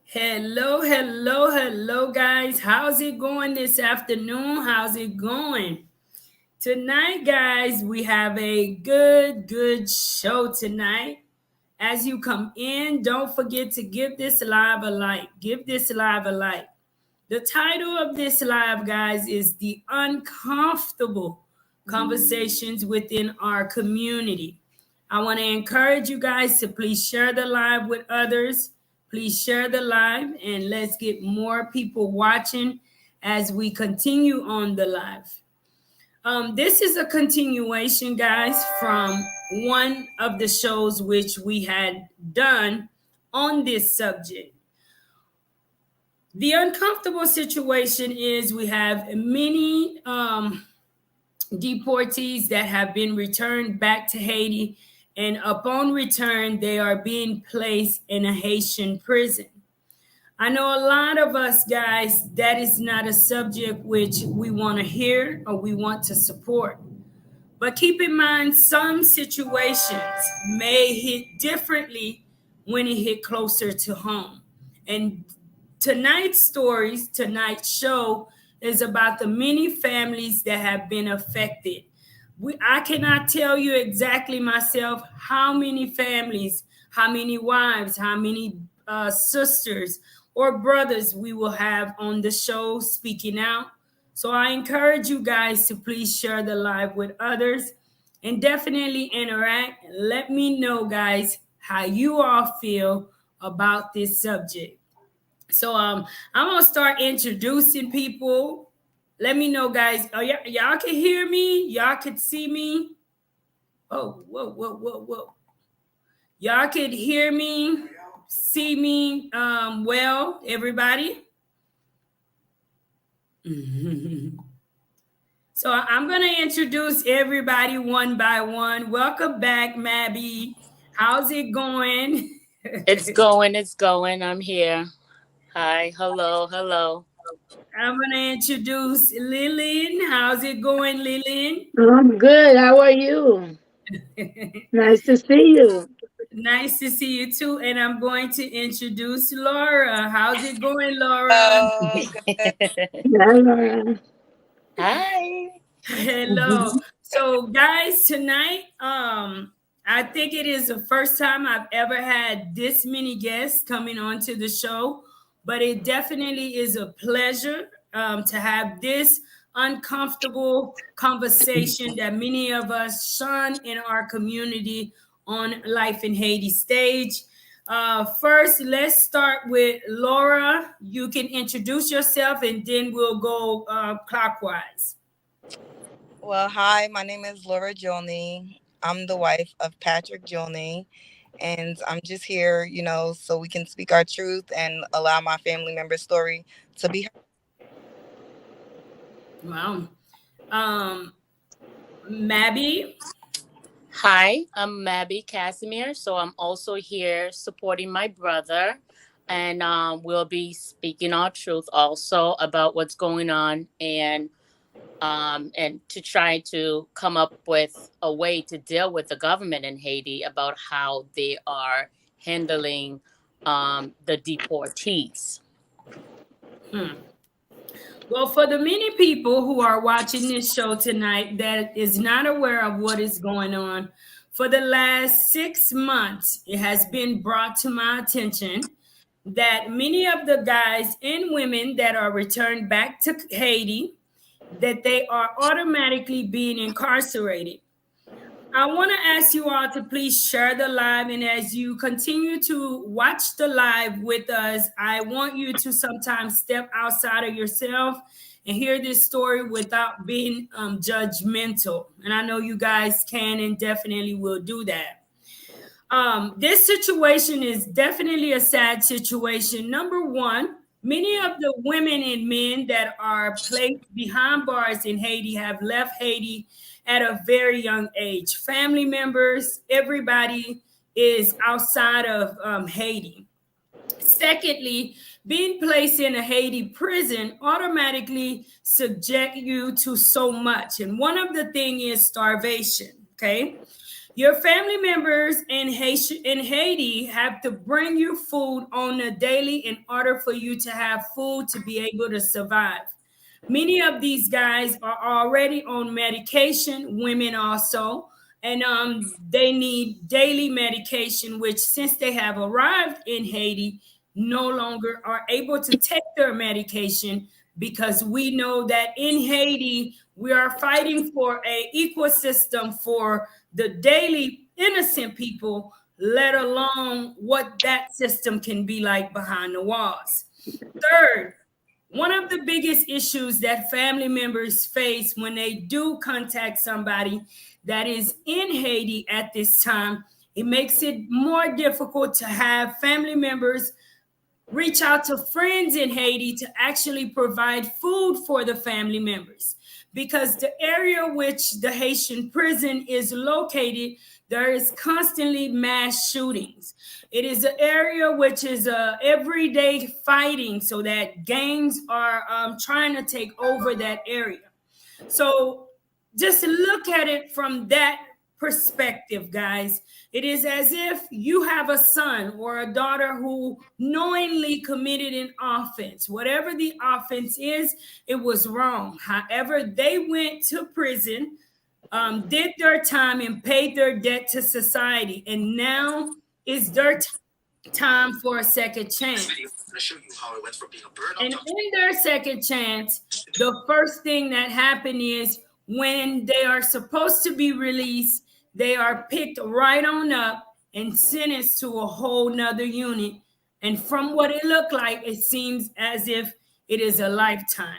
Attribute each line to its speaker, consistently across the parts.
Speaker 1: Hello, hello, hello, guys. How's it going this afternoon? How's it going? Tonight, guys, we have a good show tonight. As you come in, don't forget to give this live a like. Give this live a like. The title of this live, guys, is The Uncomfortable Conversations Within Our Community. I want to encourage you guys to please share the live with others. Please share the live and let's get more people watching as we continue on the live. This is a continuation, guys, from one of the shows which we had done on this subject. The uncomfortable situation is we have many deportees that have been returned back to Haiti, and upon return, they are being placed in a Haitian prison. I know a lot of us, guys, that is not a subject which we want to hear or we want to support. But keep in mind, some situations may hit differently when it hit closer to home. And tonight's show is about the many families that have been affected. I cannot tell you exactly myself how many families, how many wives, how many sisters or brothers we will have on the show speaking out. So I encourage you guys to please share the live with others and definitely interact. Let me know, guys, how you all feel about this subject. So I'm gonna start introducing people. Let me know, guys. Oh, y'all can hear me. Y'all can see me. Oh, whoa. Y'all could hear me, see me. Well, everybody. So I'm gonna introduce everybody one by one. Welcome back, Mabby. How's it going?
Speaker 2: It's going. I'm here. Hi, hello.
Speaker 1: I'm gonna introduce Lillian. How's it going, Lillian?
Speaker 3: I'm good. How are you? Nice to see you.
Speaker 1: Nice to see you too. And I'm going to introduce Laura. How's it going, Laura?
Speaker 4: Oh, good.
Speaker 3: Hi, Laura.
Speaker 2: Hi.
Speaker 1: Hello. So guys, tonight, I think it is the first time I've ever had this many guests coming onto the show, but it definitely is a pleasure to have this uncomfortable conversation that many of us shun in our community on Life in Haiti stage. First, let's start with Laura. You can introduce yourself and then we'll go clockwise.
Speaker 4: Well, hi, my name is Laura Jolney. I'm the wife of Patrick Jolney, and I'm just here, so we can speak our truth and allow my family member's story to be heard.
Speaker 1: Wow. Mabby.
Speaker 2: Hi, I'm Mabby Casimir. So I'm also here supporting my brother. And we'll be speaking our truth also about what's going on and to try to come up with a way to deal with the government in Haiti about how they are handling the deportees.
Speaker 1: Well, for the many people who are watching this show tonight that is not aware of what is going on, for the last 6 months, it has been brought to my attention that many of the guys and women that are returned back to Haiti, that they are automatically being incarcerated. I want to ask you all to please share the live. And as you continue to watch the live with us, I want you to sometimes step outside of yourself and hear this story without being judgmental. And I know you guys can and definitely will do that. This situation is definitely a sad situation. Number one, many of the women and men that are placed behind bars in Haiti have left Haiti at a very young age. Family members, everybody is outside of Haiti. Secondly, being placed in a Haiti prison automatically subject you to so much. And one of the things is starvation, okay? Your family members in Haiti have to bring you food on a daily in order for you to have food to be able to survive. Many of these guys are already on medication, women also, and they need daily medication, which since they have arrived in Haiti, no longer are able to take their medication because we know that in Haiti, we are fighting for a ecosystem for the daily innocent people, let alone what that system can be like behind the walls. Third, one of the biggest issues that family members face when they do contact somebody that is in Haiti at this time, it makes it more difficult to have family members reach out to friends in Haiti to actually provide food for the family members. Because the area which the Haitian prison is located, there is constantly mass shootings. It is an area which is everyday fighting, so that gangs are trying to take over that area. So just look at it from that perspective, guys. It is as if you have a son or a daughter who knowingly committed an offense. Whatever the offense is, it was wrong. However, they went to prison, did their time, and paid their debt to society. And now is their time for a second chance. And in their second chance, the first thing that happened is when they are supposed to be released, they are picked right on up and sentenced to a whole nother unit. And from what it looked like, it seems as if it is a lifetime.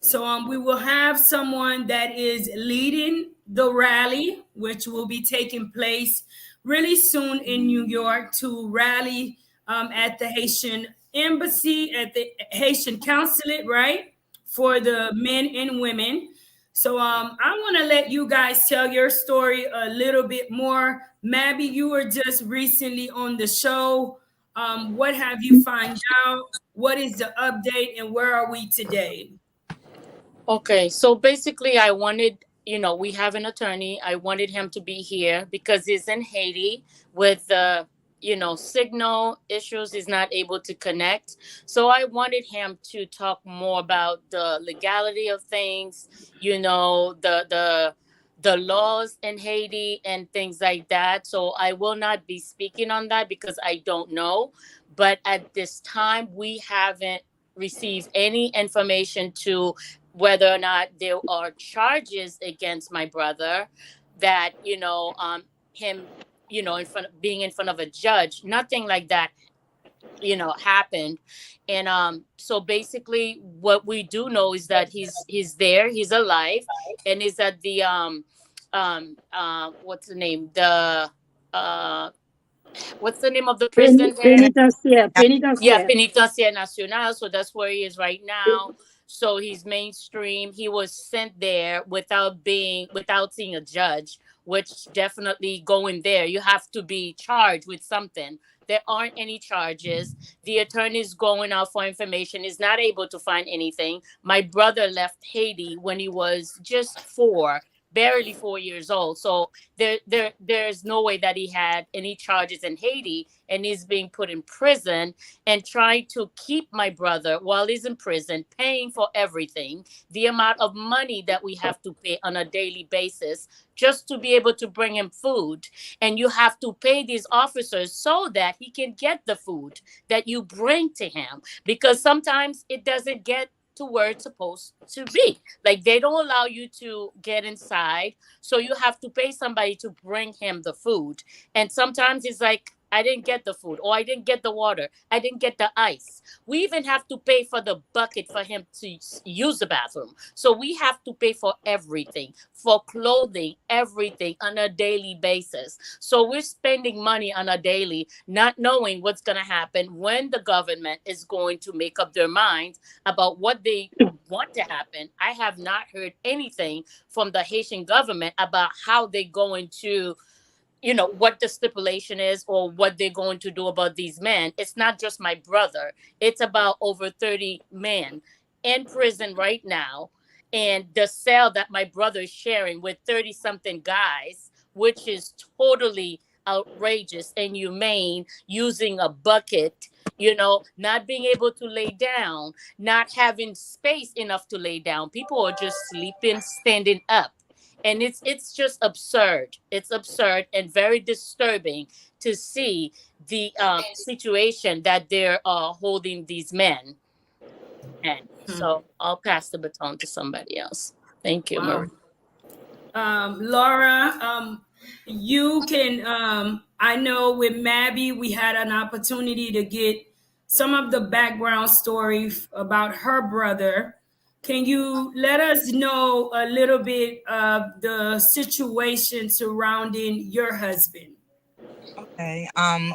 Speaker 1: So we will have someone that is leading the rally, which will be taking place really soon in New York to rally at the Haitian embassy, at the Haitian consulate, right? For the men and women. So I want to let you guys tell your story a little bit more. Mabby, you were just recently on the show. What have you found out? What is the update and where are we today?
Speaker 2: Okay, so basically, I wanted, we have an attorney. I wanted him to be here because he's in Haiti with the, signal issues. He's not able to connect. So I wanted him to talk more about the legality of things, the laws in Haiti and things like that. So I will not be speaking on that because I don't know. But at this time, we haven't received any information to whether or not there are charges against my brother that him in front being in front of a judge, nothing like that happened. And so basically what we do know is that he's there, he's alive, and is at the what's the name, the what's the name of the prison there? Yeah, Penitenciaria Nacional. So that's where he is right now. So he's mainstream. He was sent there without seeing a judge, which definitely going there, you have to be charged with something. There aren't any charges. The attorney is going out for information, is not able to find anything. My brother left Haiti when he was just barely 4 years old. So there's no way that he had any charges in Haiti, and he's being put in prison and trying to keep my brother while he's in prison, paying for everything, the amount of money that we have to pay on a daily basis just to be able to bring him food. And you have to pay these officers so that he can get the food that you bring to him, because sometimes it doesn't get to where it's supposed to be. Like, they don't allow you to get inside, so you have to pay somebody to bring him the food. And sometimes it's like, I didn't get the food, or I didn't get the water, I didn't get the ice. We even have to pay for the bucket for him to use the bathroom. So we have to pay for everything, for clothing, everything on a daily basis. So we're spending money on a daily, not knowing what's going to happen when the government is going to make up their minds about what they want to happen. I have not heard anything from the Haitian government about how they're going to, what the stipulation is or what they're going to do about these men. It's not just my brother. It's about over 30 men in prison right now. And the cell that my brother is sharing with 30 something guys which is totally outrageous and humane, using a bucket, not being able to lay down, not having space enough to lay down. People are just sleeping, standing up. And it's just absurd. It's absurd and very disturbing to see the situation that they're holding these men. And so I'll pass the baton to somebody else. Thank you, Marie.
Speaker 1: Wow. Laura, you can, I know with Mabby, we had an opportunity to get some of the background story about her brother. Can you let us know a little bit of the situation surrounding your husband?
Speaker 4: Okay.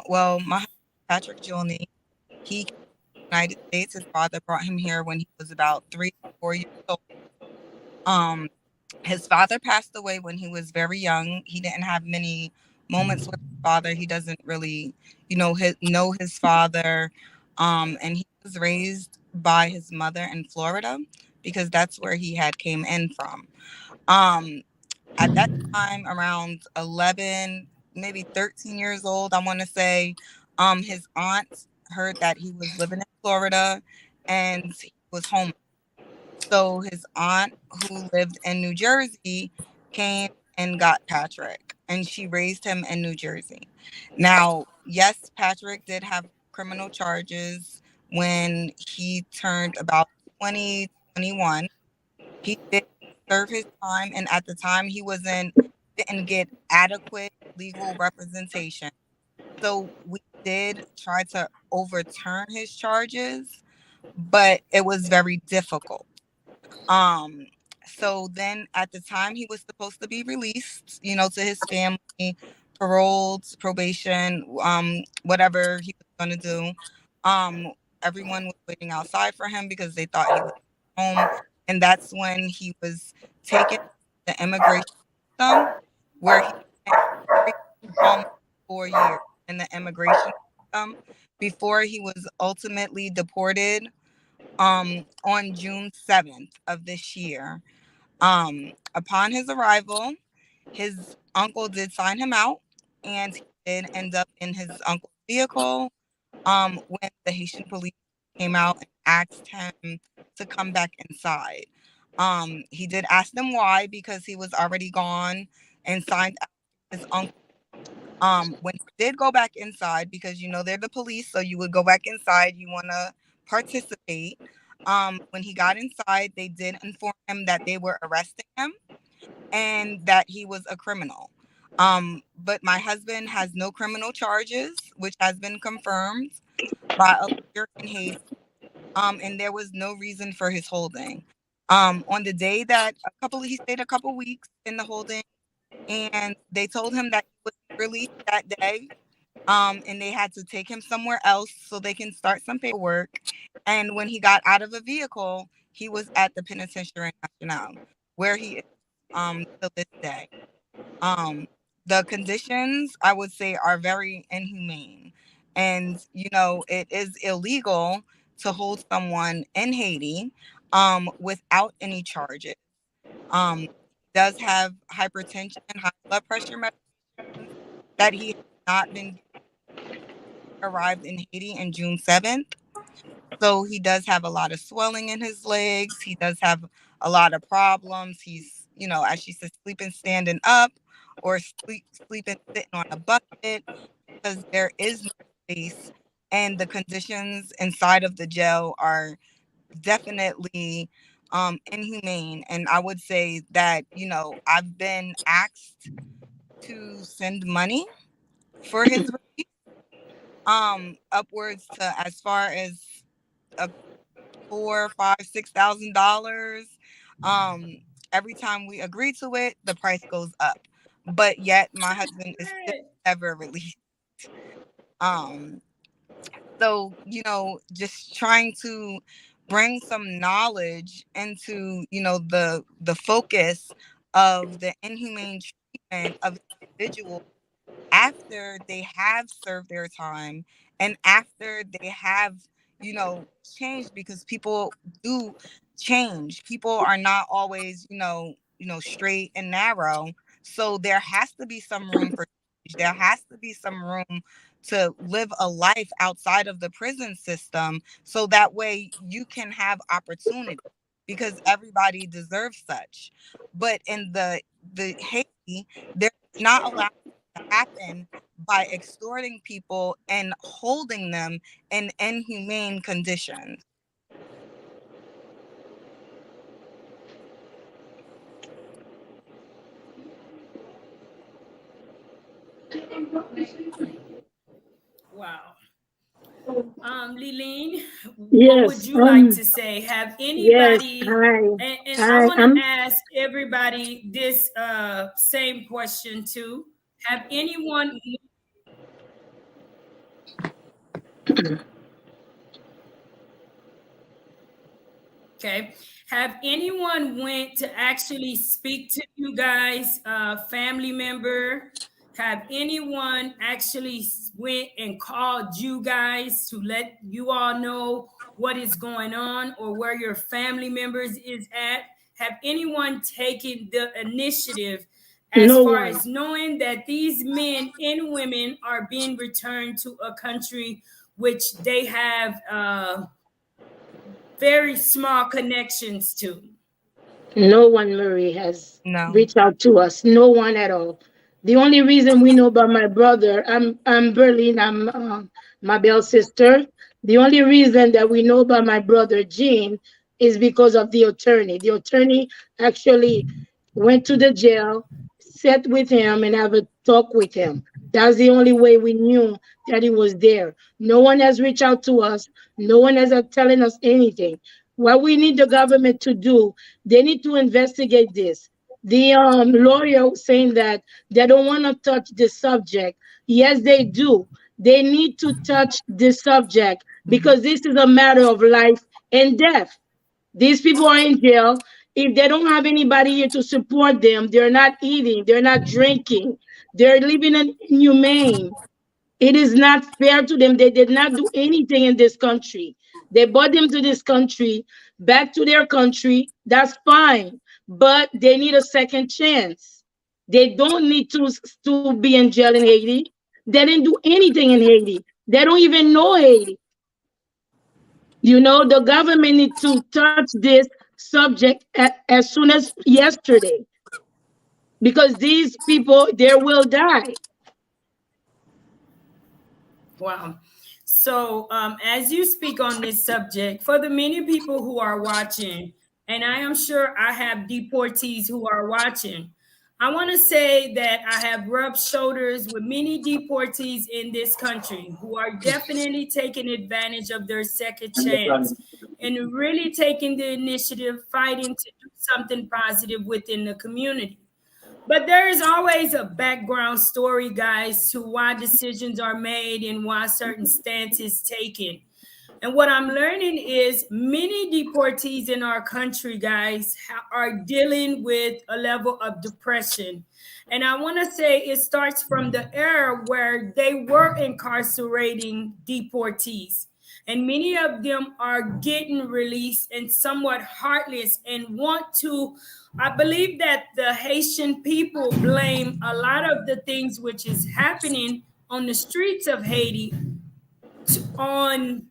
Speaker 4: Well, my husband, Patrick Julney, he came to the United States. His father brought him here when he was about 3 or 4 years old. Um, his father passed away when he was very young. He didn't have many moments with his father. He doesn't really, know his father. And he was raised by his mother in Florida because that's where he had came in from. Um, at that time, around 11, maybe 13 years old, I want to say, his aunt heard that he was living in Florida and he was home. So his aunt, who lived in New Jersey, came and got Patrick, and she raised him in New Jersey. Now, yes, Patrick did have criminal charges when he turned about 2021. He did serve his time, and at the time, didn't get adequate legal representation. So we did try to overturn his charges, but it was very difficult. Um, so then at the time he was supposed to be released, to his family, paroled, probation, whatever he was gonna do. Um, Everyone was waiting outside for him because they thought he was home. And that's when he was taken to the immigration system where he spent almost 4 years in the immigration system before he was ultimately deported on June 7th of this year. Upon his arrival, his uncle did sign him out, and he did end up in his uncle's vehicle. When the Haitian police came out and asked him to come back inside. He did ask them why, because he was already gone and signed out his uncle. When he did go back inside, because they're the police, so you would go back inside, you want to participate. When he got inside, they did inform him that they were arresting him and that he was a criminal. But my husband has no criminal charges, which has been confirmed by a lawyer in Haiti. And there was no reason for his holding. On the day that he stayed a couple weeks in the holding, and they told him that he was released that day. And they had to take him somewhere else so they can start some paperwork. And when he got out of a vehicle, he was at the penitentiary national, where he is to this day. Um, the conditions, I would say, are very inhumane, and it is illegal to hold someone in Haiti without any charges. He does have hypertension, high blood pressure medications that he has not been arrived in Haiti in June 7th. So he does have a lot of swelling in his legs. He does have a lot of problems. He's, as she said, sleeping standing up or sleeping sitting on a bucket because there is no space. And the conditions inside of the jail are definitely inhumane. And I would say that, I've been asked to send money for his release, upwards to as far as a four, five, $6,000. Um, every time we agree to it, the price goes up. But yet my husband is still never released. Um, so, just trying to bring some knowledge into, the focus of the inhumane treatment of individuals after they have served their time and after they have changed, because people do change. People are not always straight and narrow. So there has to be some room for change. There has to be some room to live a life outside of the prison system, so that way you can have opportunity, because everybody deserves such. But in the Haiti, they're not allowed to happen by extorting people and holding them in inhumane conditions.
Speaker 1: Wow. Lileen, what would
Speaker 3: Yes.
Speaker 1: you like to say? Have
Speaker 3: Yes.
Speaker 1: anybody,
Speaker 3: Hi.
Speaker 1: and I
Speaker 3: Hi.
Speaker 1: want to ask everybody this same question too. Have anyone, okay, have anyone went to actually speak to you guys, family member? Have anyone actually went and called you guys to let you all know what is going on or where your family members is at? Have anyone taken the initiative as
Speaker 3: No
Speaker 1: far
Speaker 3: one.
Speaker 1: as knowing that these men and women are being returned to a country which they have very small connections to?
Speaker 3: No one, Marie, has
Speaker 4: No.
Speaker 3: reached out to us. No one at all. The only reason we know about my brother, I'm Berlin, I'm Mabel's sister. The only reason that we know about my brother Jean is because of the attorney. The attorney actually went to the jail, sat with him, and have a talk with him. That's the only way we knew that he was there. No one has reached out to us. No one has telling us anything. What we need the government to do, they need to investigate this. The lawyer saying that they don't want to touch the subject. Yes, they do. They need to touch the subject because this is a matter of life and death. These people are in jail. If they don't have anybody here to support them, they're not eating, they're not drinking, they're living inhumane. It is not fair to them. They did not do anything in this country. They brought them to this country, back to their country. That's fine. But they need a second chance. They don't need to be in jail in Haiti. They didn't do anything in Haiti. They don't even know Haiti. The government need to touch this subject as soon as yesterday because these people, they will die.
Speaker 1: Wow. So, as you speak on this subject, for the many people who are watching, and I am sure I have deportees who are watching, I want to say that I have rubbed shoulders with many deportees in this country who are definitely taking advantage of their second chance and really taking the initiative, fighting to do something positive within the community. But there is always a background story, guys, to why decisions are made and why certain stance is taken. And what I'm learning is many deportees in our country, guys, are dealing with a level of depression. And I want to say it starts from the era where they were incarcerating deportees. And many of them are getting released and somewhat heartless and want to. I believe that the Haitian people blame a lot of the things which is happening on the streets of Haiti on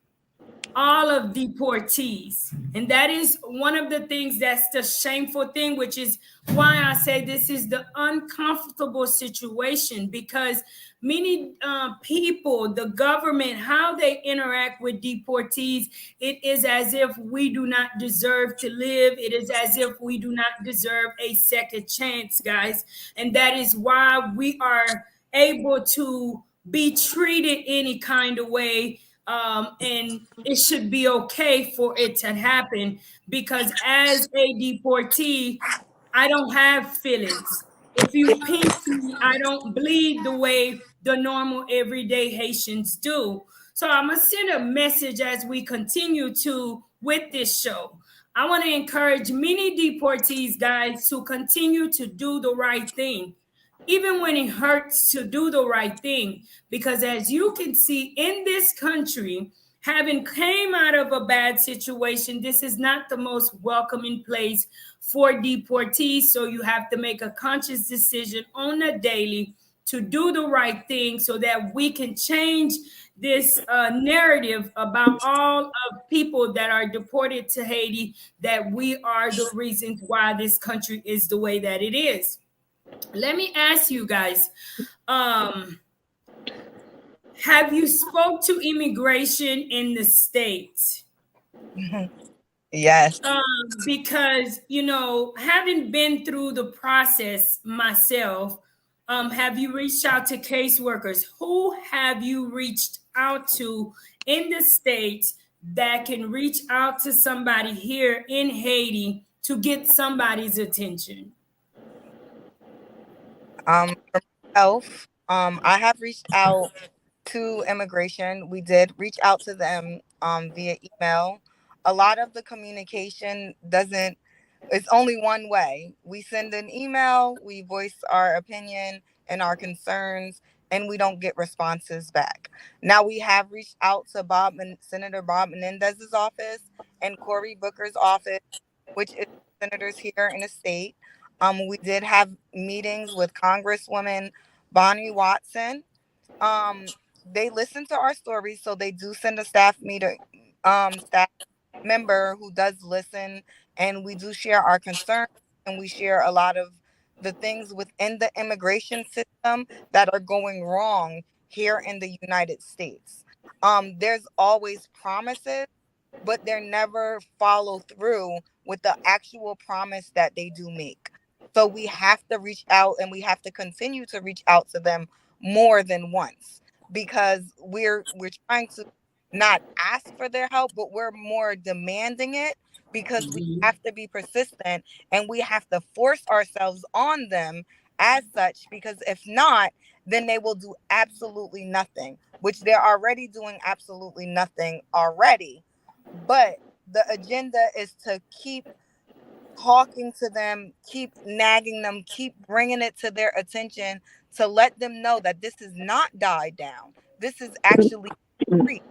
Speaker 1: all of deportees. And that is one of the things that's the shameful thing, which is why I say this is the uncomfortable situation, because many people, the government, how they interact with deportees, it is as if we do not deserve to live. It is as if we do not deserve a second chance, guys. And that is why we are able to be treated any kind of way, and it should be okay for it to happen, because as a deportee, I don't have feelings. If you pinch me, I don't bleed the way the normal everyday Haitians do. So I'm gonna send a message as we continue to with this show. I want to encourage many deportees, guys, to continue to do the right thing, even when it hurts to do the right thing. Because as you can see in this country, having came out of a bad situation, this is not the most welcoming place for deportees. So you have to make a conscious decision on a daily to do the right thing so that we can change this narrative about all of people that are deported to Haiti, that we are the reasons why this country is the way that it is. Let me ask you guys, have you spoke to immigration in the States?
Speaker 4: Yes.
Speaker 1: Because, you know, having been through the process myself, have you reached out to caseworkers? Who have you reached out to in the States that can reach out to somebody here in Haiti to get somebody's attention?
Speaker 4: For myself, I have reached out to immigration. We did reach out to them via email. A lot of the communication doesn't, it's only one way. We send an email, we voice our opinion and our concerns, and we don't get responses back. Now we have reached out to Senator Bob Menendez's office and Cory Booker's office, which is senators here in the state. We did have meetings with Congresswoman Bonnie Watson. um they listen to our stories, so they do send a staff member who does listen, and we do share our concerns, and we share a lot of the things within the immigration system that are going wrong here in the United States. There's always promises, but they're never follow through with the actual promise that they do make. So we have to reach out, and we have to continue to reach out to them more than once, because we're trying to not ask for their help, but we're more demanding it, because we have to be persistent, and we have to force ourselves on them as such, because if not, then they will do absolutely nothing, which they're already doing absolutely nothing already. But the agenda is to keep talking to them, keep nagging them, keep bringing it to their attention, to let them know that this is not died down. This is actually increased.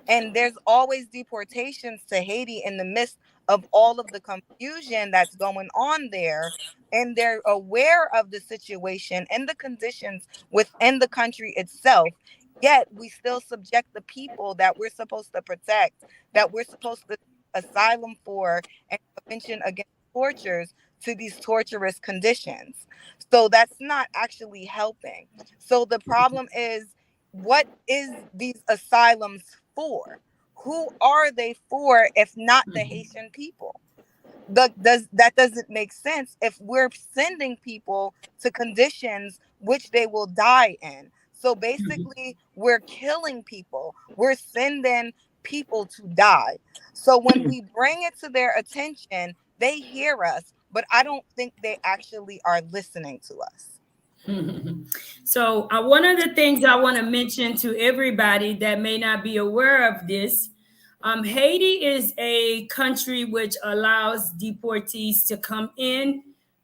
Speaker 4: And there's always deportations to Haiti in the midst of all of the confusion that's going on there. And they're aware of the situation and the conditions within the country itself. Yet we still subject the people that we're supposed to protect, that we're supposed to asylum for, and convention against tortures, to these torturous conditions. So that's not actually helping. So the problem is, what is these asylums for? Who are they for if not the Haitian people? That doesn't make sense if we're sending people to conditions which they will die in. So basically, we're killing people. We're sending people to die. So when we bring it to their attention, they hear us, but I don't think they actually are listening to us.
Speaker 1: So, one of the things I want to mention to everybody that may not be aware of this, Haiti is a country which allows deportees to come in.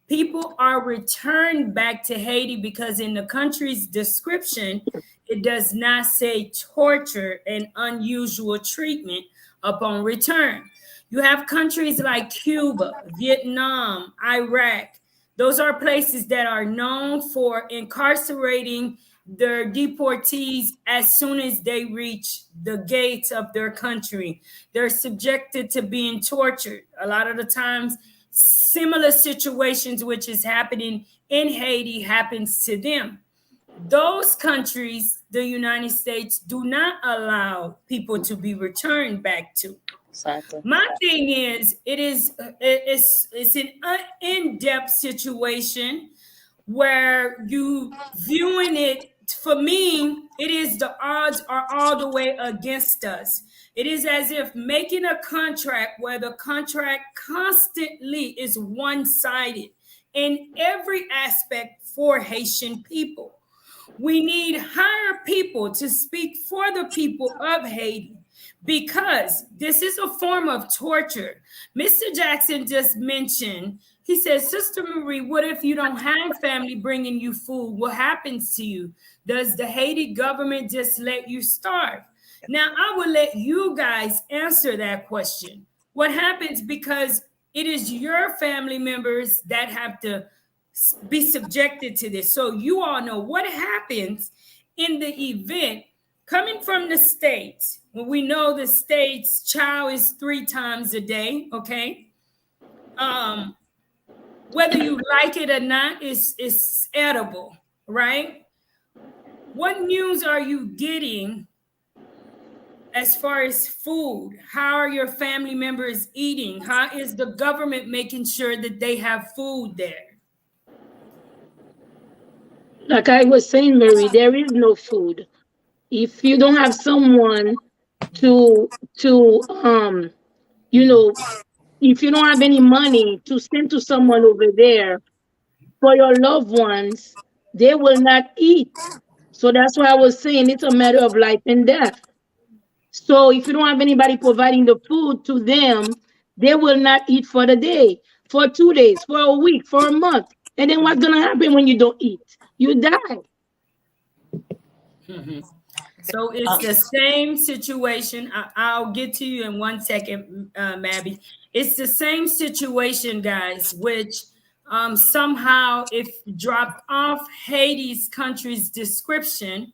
Speaker 1: People are returned back to Haiti because in the country's description, it does not say torture and unusual treatment upon return. You have countries like Cuba, Vietnam, Iraq. Those are places that are known for incarcerating their deportees as soon as they reach the gates of their country. They're subjected to being tortured. A lot of the times, similar situations which is happening in Haiti happens to them. Those countries, the United States, do not allow people to be returned back to.
Speaker 2: Exactly.
Speaker 1: My thing is, it's an in-depth situation where you viewing it. For me, it is the odds are all the way against us. It is as if making a contract where the contract constantly is one-sided in every aspect for Haitian people. We need higher people to speak for the people of Haiti because this is a form of torture. Mr. Jackson just mentioned, he says, Sister Marie, what if you don't have family bringing you food? What happens to you? Does the Haiti government just let you starve? Now, I will let you guys answer that question. What happens, because it is your family members that have to be subjected to this. So you all know what happens in the event coming from the States. When we know the States, chow is 3 times a day, okay? Whether you like it or not, it's edible, right? What news are you getting as far as food? How are your family members eating? How is the government making sure that they have food there?
Speaker 3: Like I was saying, Mary, there is no food. If you don't have someone to you know, if you don't have any money to send to someone over there for your loved ones, they will not eat. So that's why I was saying it's a matter of life and death. So if you don't have anybody providing the food to them, they will not eat for the day, for 2 days, for a week, for a month. And then what's gonna happen when you don't eat? You die.
Speaker 1: So it's the same situation. I'll get to you in 1 second, Mabby. It's the same situation, guys, which somehow, if dropped off Haiti's country's description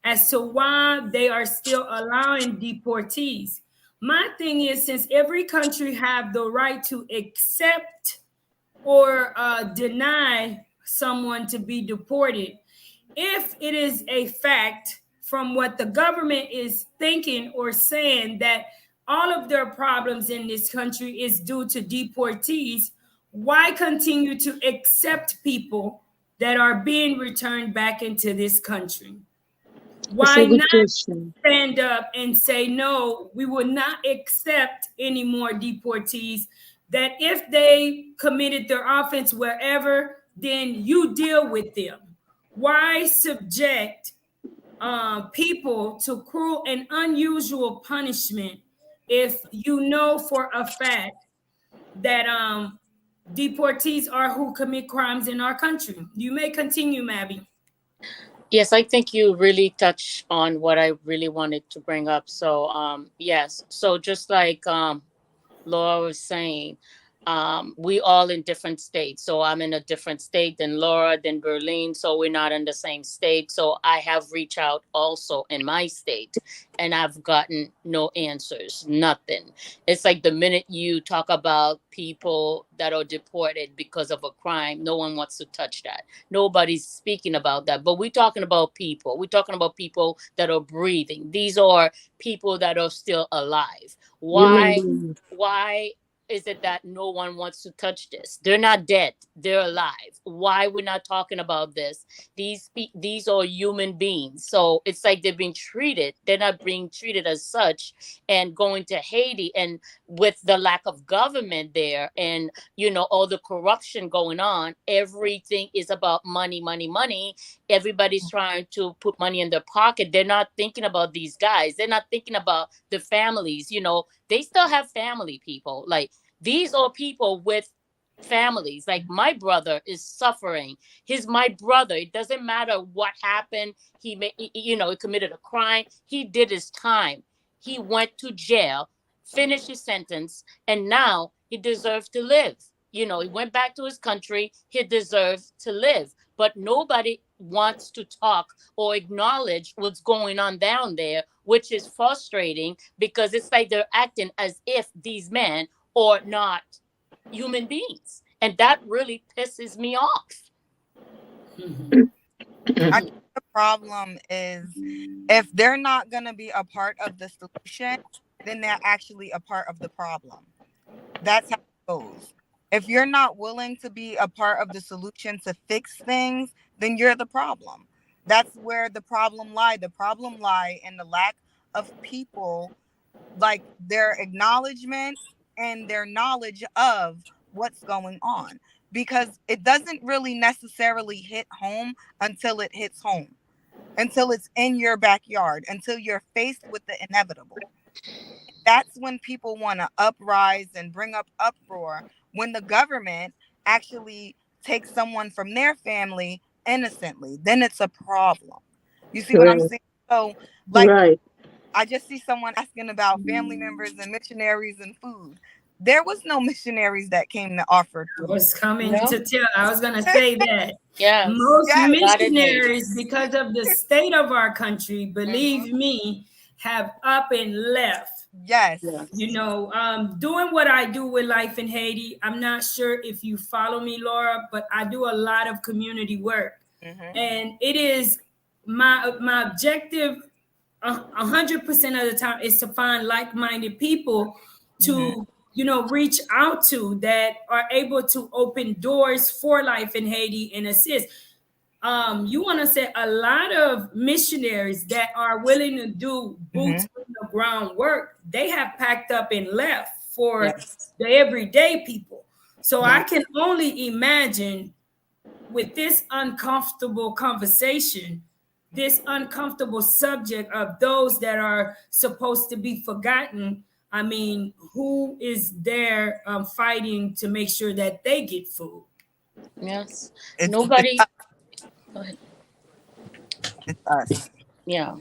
Speaker 1: as to why they are still allowing deportees. My thing is, since every country have the right to accept or deny someone to be deported, if it is a fact from what the government is thinking or saying that all of their problems in this country is due to deportees, why continue to accept people that are being returned back into this country?
Speaker 3: That's a
Speaker 1: Why
Speaker 3: good
Speaker 1: not
Speaker 3: question.
Speaker 1: stand up and say, no, we will not accept any more deportees? That if they committed their offense wherever, then you deal with them. Why subject people to cruel and unusual punishment if you know for a fact that deportees are who commit crimes in our country? You may continue, Mabby.
Speaker 2: Yes, I think you really touched on what I really wanted to bring up. So, yes. So just like Laura was saying, we all in different states. So I'm in a different state than Laura, than Berlin. So we're not in the same state. So I have reached out also in my state, and I've gotten no answers, nothing. It's like the minute you talk about people that are deported because of a crime, no one wants to touch that. Nobody's speaking about that. But we're talking about people. We're talking about people that are breathing. These are people that are still alive.
Speaker 3: Human
Speaker 2: Why?
Speaker 3: being.
Speaker 2: Why is it that no one wants to touch this? They're not dead, they're alive. Why we're not talking about this? These are human beings, so it's like they're being treated, they're not being treated as such. And going to Haiti, and with the lack of government there, and all the corruption going on, everything is about money, money, money. Everybody's trying to put money in their pocket. They're not thinking about these guys, they're not thinking about the families. They still have family, people. Like, these are people with families. Like, my brother is suffering. He's my brother. It doesn't matter what happened. He committed a crime. He did his time. He went to jail, finished his sentence, and now he deserves to live. He went back to his country. He deserves to live. But nobody wants to talk or acknowledge what's going on down there, which is frustrating, because it's like they're acting as if these men are not human beings. And that really pisses me off.
Speaker 4: I think the problem is, if they're not going to be a part of the solution, then they're actually a part of the problem. That's how it goes. If you're not willing to be a part of the solution to fix things, then you're the problem. That's where the problem lie. The problem lie in the lack of people, like their acknowledgement and their knowledge of what's going on. Because it doesn't really necessarily hit home until it hits home, until it's in your backyard, until you're faced with the inevitable. That's when people want to uprise and bring up uproar, when the government actually takes someone from their family innocently. Then it's a problem. You see what I'm
Speaker 3: Right.
Speaker 4: saying? So, like,
Speaker 3: Right.
Speaker 4: I just see someone asking about family members and missionaries and food. There was no missionaries that came to offer
Speaker 1: I
Speaker 4: food.
Speaker 1: was coming to tell, I was going to say that.
Speaker 2: Yes.
Speaker 1: Most
Speaker 4: Yes.
Speaker 1: missionaries, because of the state of our country, believe me, have up and left.
Speaker 4: Yes.
Speaker 1: You know, doing what I do with Life in Haiti, I'm not sure if you follow me, Laura, but I do a lot of community work. And it is my objective 100% of the time is to find like-minded people to, you know, reach out to that are able to open doors for Life in Haiti and assist. You want to say a lot of missionaries that are willing to do boots on the ground work, they have packed up and left for the everyday people. So I can only imagine with this uncomfortable conversation, this uncomfortable subject of those that are supposed to be forgotten. I mean, who is there fighting to make sure that they get food?
Speaker 2: Yes.
Speaker 4: It's
Speaker 2: Nobody. Go ahead.
Speaker 4: us.
Speaker 2: Yeah.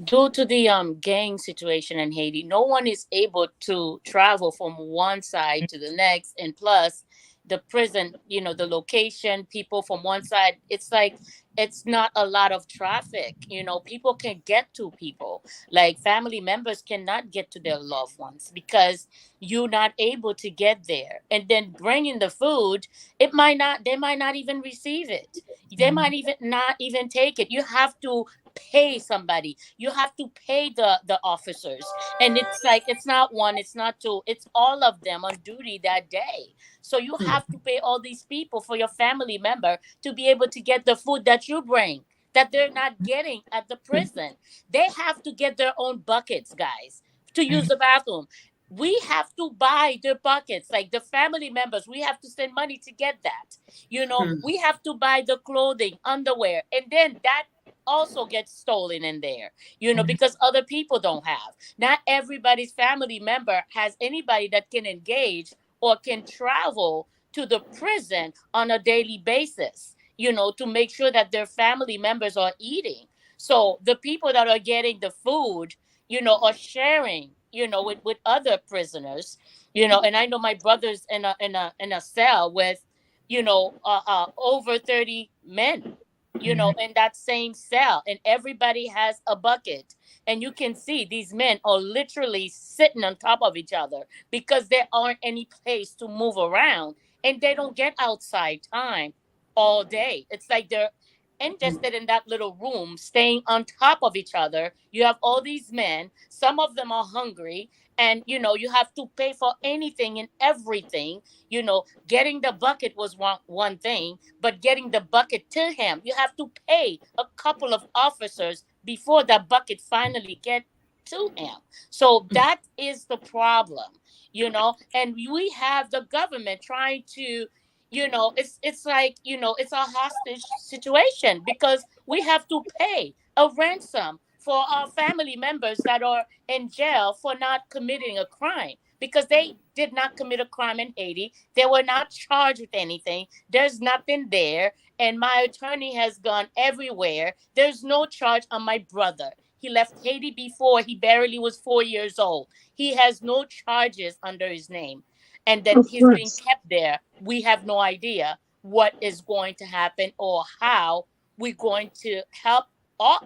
Speaker 2: Due to the gang situation in Haiti, no one is able to travel from one side to the next, and plus the prison, you know, the location, people from one side, it's like it's not a lot of traffic. You know, people can get to people. Like family members cannot get to their loved ones because you're not able to get there. And then bringing the food, they might not even receive it. They might even not even take it. You have to pay somebody. You have to pay the officers, and it's like it's not one, it's not two, it's all of them on duty that day. So you have to pay all these people for your family member to be able to get the food that you bring, that they're not getting at the prison. They have to get their own buckets, guys, to use the bathroom. We have to buy their buckets, like the family members, we have to send money to get that. You know, we have to buy the clothing, underwear, and then that also gets stolen in there, you know, because other people don't have. Not everybody's family member has anybody that can engage or can travel to the prison on a daily basis, you know, to make sure that their family members are eating. So the people that are getting the food, you know, are sharing, you know, with other prisoners, you know. And I know my brother's in a cell with, you know, over 30 men, you know, in that same cell, and everybody has a bucket. And you can see these men are literally sitting on top of each other because there aren't any place to move around, and they don't get outside time all day. It's like they're ingested in that little room, staying on top of each other. You have all these men, some of them are hungry, and you know, you have to pay for anything and everything. You know, getting the bucket was one thing, but getting the bucket to him, you have to pay a couple of officers before that bucket finally get to him. So that is the problem, you know. And we have the government trying to, you know, it's like, you know, it's a hostage situation because we have to pay a ransom for our family members that are in jail for not committing a crime, because they did not commit a crime in Haiti. They were not charged with anything. There's nothing there. And my attorney has gone everywhere. There's no charge on my brother. He left Haiti before he barely was 4 years old. He has no charges under his name. And then
Speaker 3: Of
Speaker 2: he's being
Speaker 3: course.
Speaker 2: kept there. We have no idea what is going to happen or how we're going to help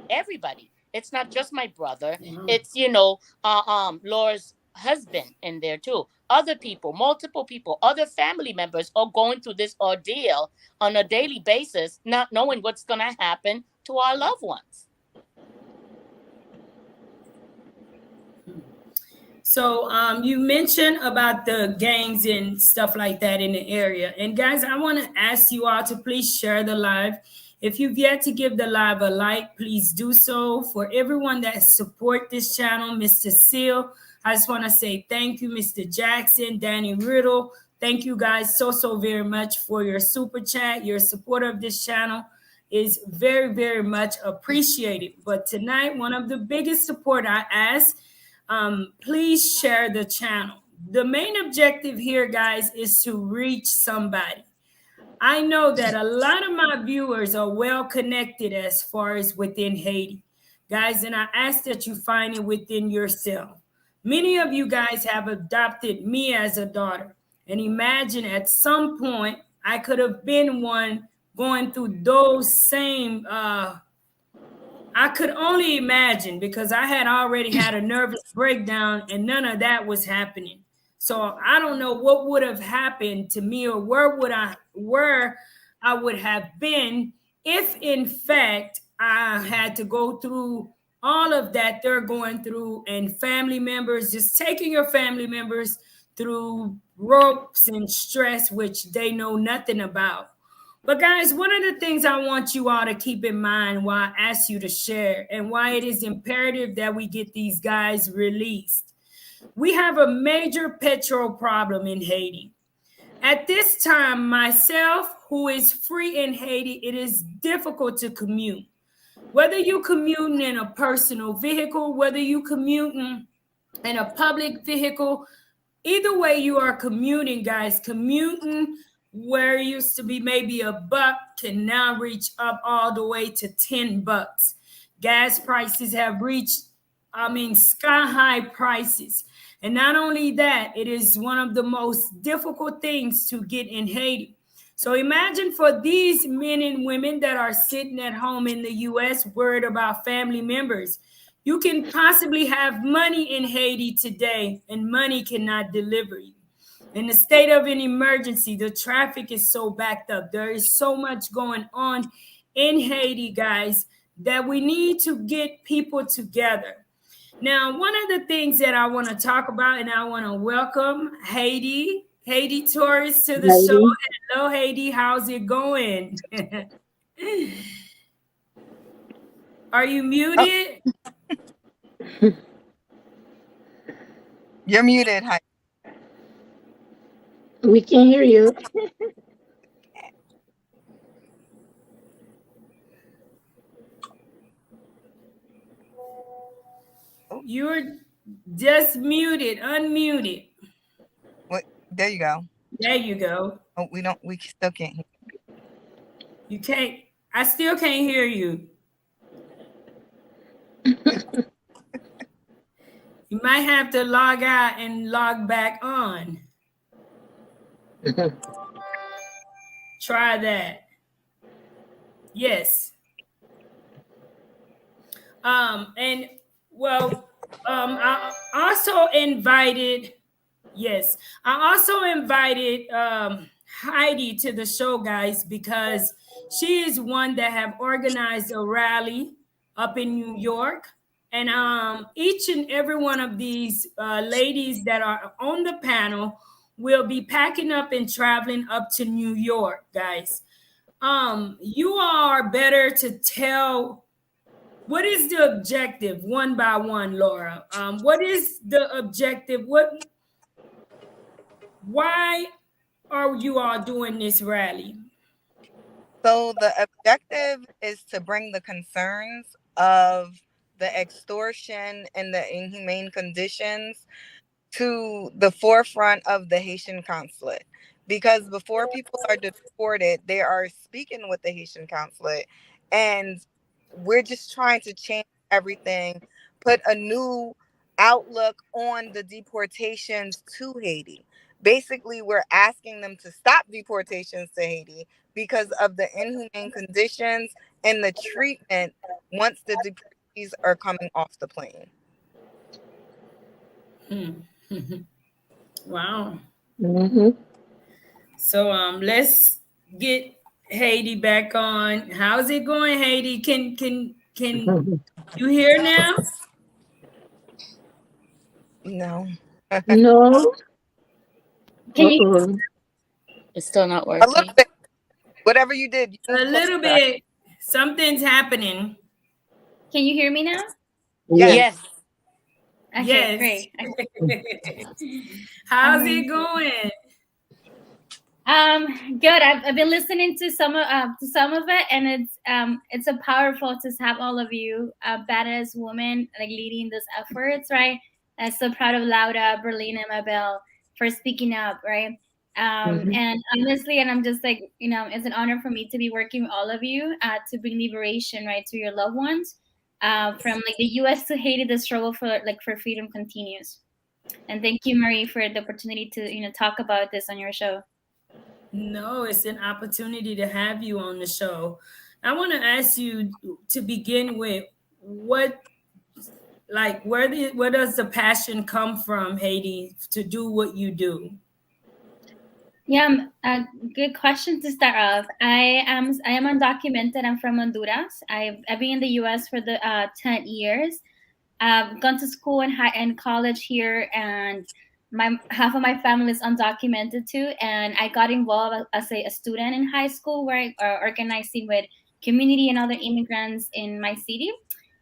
Speaker 2: everybody. It's not just my brother. It's, you know, Laura's husband in there too. Other people, multiple people, other family members are going through this ordeal on a daily basis, not knowing what's going to happen to our loved ones.
Speaker 1: So you mentioned about the gangs and stuff like that in the area. And guys, I want to ask you all to please share the live. If you've yet to give the live a like, please do so. For everyone that support this channel, Mr. Seal, I just want to say thank you, Mr. Jackson, Danny Riddle. Thank you guys so very much for your super chat. Your support of this channel is very much appreciated. But tonight, one of the biggest support I ask, please share the channel. The main objective here, guys, is to reach somebody. I know that a lot of my viewers are well connected as far as within Haiti. guys, and I ask that you find it within yourself. Many of you guys have adopted me as a daughter, and imagine at some point I could have been one going through those same I could only imagine, because I had already had a nervous breakdown and none of that was happening. So I don't know what would have happened to me, or where I would have been if in fact I had to go through all of that they're going through, and family members, just taking your family members through ropes and stress which they know nothing about. But guys, one of the things I want you all to keep in mind why I ask you to share, and why it is imperative that we get these guys released. We have a major petrol problem in Haiti. At this time, myself, who is free in Haiti, it is difficult to commute. Whether you commuting in a personal vehicle, whether you commuting in a public vehicle, either way you are commuting, guys, commuting where it used to be maybe $1 can now reach up all the way to $10. Gas prices have reached, sky high prices. And not only that, it is one of the most difficult things to get in Haiti. So imagine for these men and women that are sitting at home in the US worried about family members. You can possibly have money in Haiti today, and money cannot deliver you. In the state of an emergency, the traffic is so backed up. There is so much going on in Haiti, guys, that we need to get people together. Now, one of the things that I want to talk about, and I want to welcome Haiti tourists to the show. Hello, Haiti. How's it going? Are you muted?
Speaker 4: You're muted. Hi.
Speaker 3: We can hear you.
Speaker 1: You're just muted, unmuted.
Speaker 4: What? There you go.
Speaker 1: There you go.
Speaker 4: Oh, we still can't hear.
Speaker 1: You can't, I still can't hear you. You might have to log out and log back on. Try that. Yes. And well, I also invited, yes, I also invited Heidi to the show, guys, because she is one that have organized a rally up in New York. And each and every one of these ladies that are on the panel will be packing up and traveling up to New York, guys. You are better to tell what is the objective one by one, Laura. What is the objective? Why are you all doing this rally?
Speaker 4: So the objective is to bring the concerns of the extortion and the inhumane conditions to the forefront of the Haitian consulate. Because before people are deported, they are speaking with the Haitian consulate. And we're just trying to change everything, put a new outlook on the deportations to Haiti. Basically, we're asking them to stop deportations to Haiti because of the inhumane conditions and the treatment once the deportees are coming off the plane.
Speaker 1: Wow.
Speaker 3: Mm-hmm.
Speaker 1: So let's get Haiti back on. How's it going, Haiti? Can you hear now?
Speaker 4: No.
Speaker 3: No.
Speaker 2: Can you? It's still not working.
Speaker 4: A little bit. Whatever you did.
Speaker 1: A little bit. Something's happening.
Speaker 2: Can you hear me now?
Speaker 4: Yes.
Speaker 2: Okay,
Speaker 1: yes.
Speaker 2: Great.
Speaker 1: How's it going?
Speaker 2: Good. I've been listening to some of it, and it's a powerful to have all of you badass women like leading these efforts, right? I'm so proud of Laura, Berlin, and Mabel for speaking up, right? And honestly, and I'm just like, it's an honor for me to be working with all of you to bring liberation, right, to your loved ones.
Speaker 5: from like the U.S. to Haiti, the struggle for freedom continues. And thank you, Marie, for the opportunity to talk about this on your show.
Speaker 1: No, it's an opportunity to have you on the show. I want to ask you to begin with, where does the passion come from, Haiti, to do what you do?
Speaker 5: Yeah, good question to start off. I am undocumented. I'm from Honduras. I've been in the U.S. for the 10 years. I've gone to school and college here, and half of my family is undocumented too. And I got involved as a student in high school, where I organizing with community and other immigrants in my city.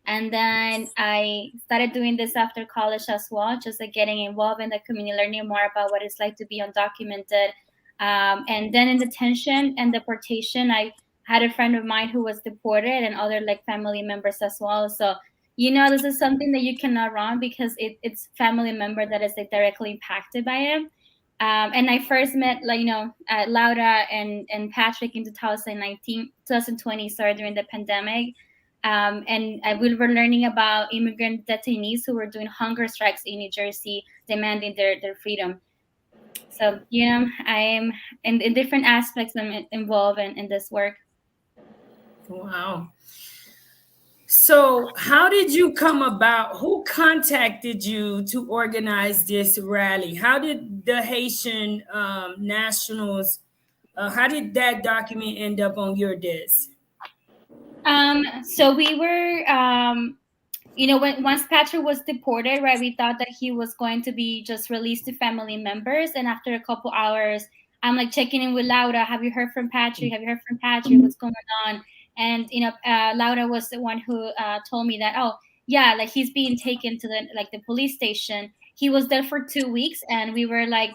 Speaker 5: And then I started doing this after college as well, just like getting involved in the community, learning more about what it's like to be undocumented. And then in detention and deportation, I had a friend of mine who was deported and other like family members as well. So, this is something that you cannot run because it's family member that is like directly impacted by it. And I first met Laura and Patrick in 2020, sorry, during the pandemic. And we were learning about immigrant detainees who were doing hunger strikes in New Jersey, demanding their freedom. So, I am in different aspects. I'm involved in this work.
Speaker 1: Wow. So, how did you come about? Who contacted you to organize this rally? How did the Haitian nationals? How did that document end up on your desk?
Speaker 5: So we were, once Patrick was deported, right, we thought that he was going to be just released to family members. And after a couple hours, I'm like checking in with Laura. Have you heard from Patrick? Have you heard from Patrick? What's going on? And, Laura was the one who told me that, oh, yeah, like he's being taken to the police station. He was there for 2 weeks, and we were like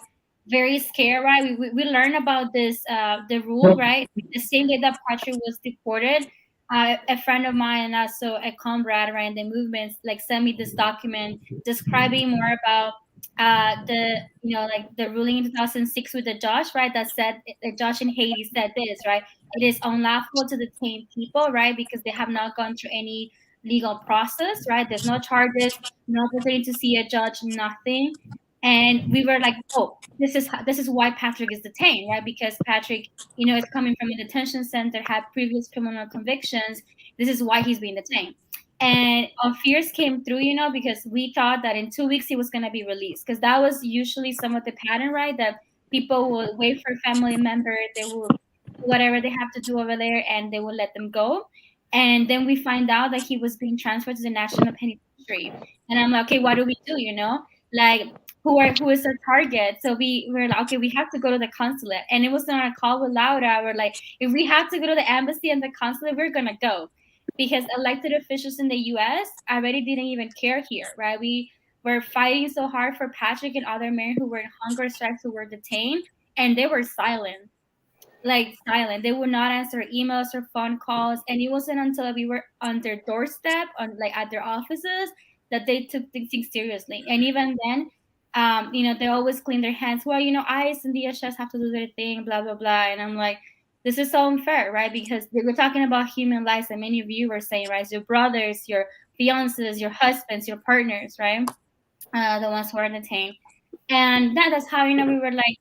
Speaker 5: very scared, right? We learned about this, the rule, right? The same day that Patrick was deported, a friend of mine and also a comrade right in the movement like sent me this document describing more about the ruling in 2006 with the judge, right, that said the judge in Haiti said this, right, it is unlawful to detain people, right, because they have not gone through any legal process, right, there's no charges, no opportunity to see a judge, nothing. And we were like, oh, this is why Patrick is detained, right, because Patrick is coming from a detention center, had previous criminal convictions. This is why he's being detained. And our fears came through, because we thought that in 2 weeks he was going to be released. Because that was usually some of the pattern, right? That people will wait for a family member, they will do whatever they have to do over there, and they will let them go. And then we find out that he was being transferred to the National Penitentiary. And I'm like, okay, what do we do, Like, who is our target? So we were like, okay, we have to go to the consulate. And it was on a call with Laura. We're like, if we have to go to the embassy and the consulate, we're gonna go. Because elected officials in the US already didn't even care here, right? We were fighting so hard for Patrick and other men who were in hunger strikes who were detained, and they were silent. Like silent. They would not answer emails or phone calls. And it wasn't until we were on their doorstep, at their offices, that they took things seriously. And even then, they always clean their hands. Well, ICE and DHS have to do their thing, blah, blah, blah. And I'm like, this is so unfair, right? Because we're talking about human lives, and many of you were saying, right? Your brothers, your fiancés, your husbands, your partners, right? The ones who are detained. And that's how, we were like,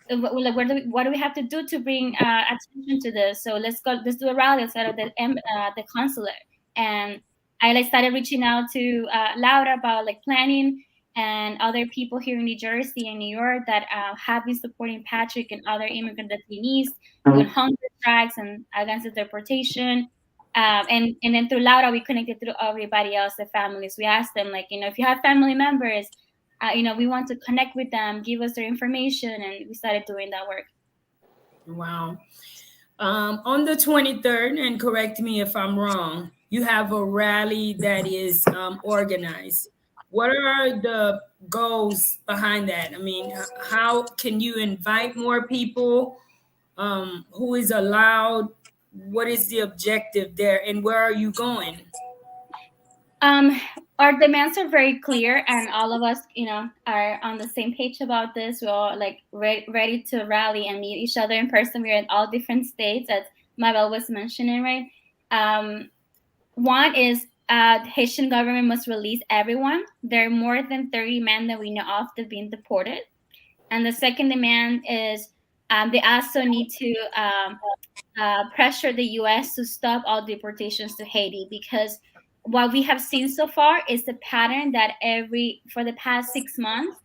Speaker 5: what do we have to do to bring attention to this? So let's do a rally outside of the consulate. And I started reaching out to Laura about planning, and other people here in New Jersey and New York that have been supporting Patrick and other immigrant detainees with hunger strikes and against the deportation. And then through Laura, we connected through everybody else, the families. We asked them, if you have family members, we want to connect with them, give us their information, and we started doing that work.
Speaker 1: Wow. On the 23rd, and correct me if I'm wrong, you have a rally that is organized. What are the goals behind that? I mean, how can you invite more people? Who is allowed? What is the objective there, and where are you going?
Speaker 5: Our demands are very clear, and all of us, are on the same page about this. We're all ready to rally and meet each other in person. We're in all different states, as Mabel was mentioning, right? One is Haitian government must release everyone. There are more than 30 men that we know of that have been deported. And the second demand is they also need to pressure the U.S. to stop all deportations to Haiti, because what we have seen so far is the pattern that for the past 6 months,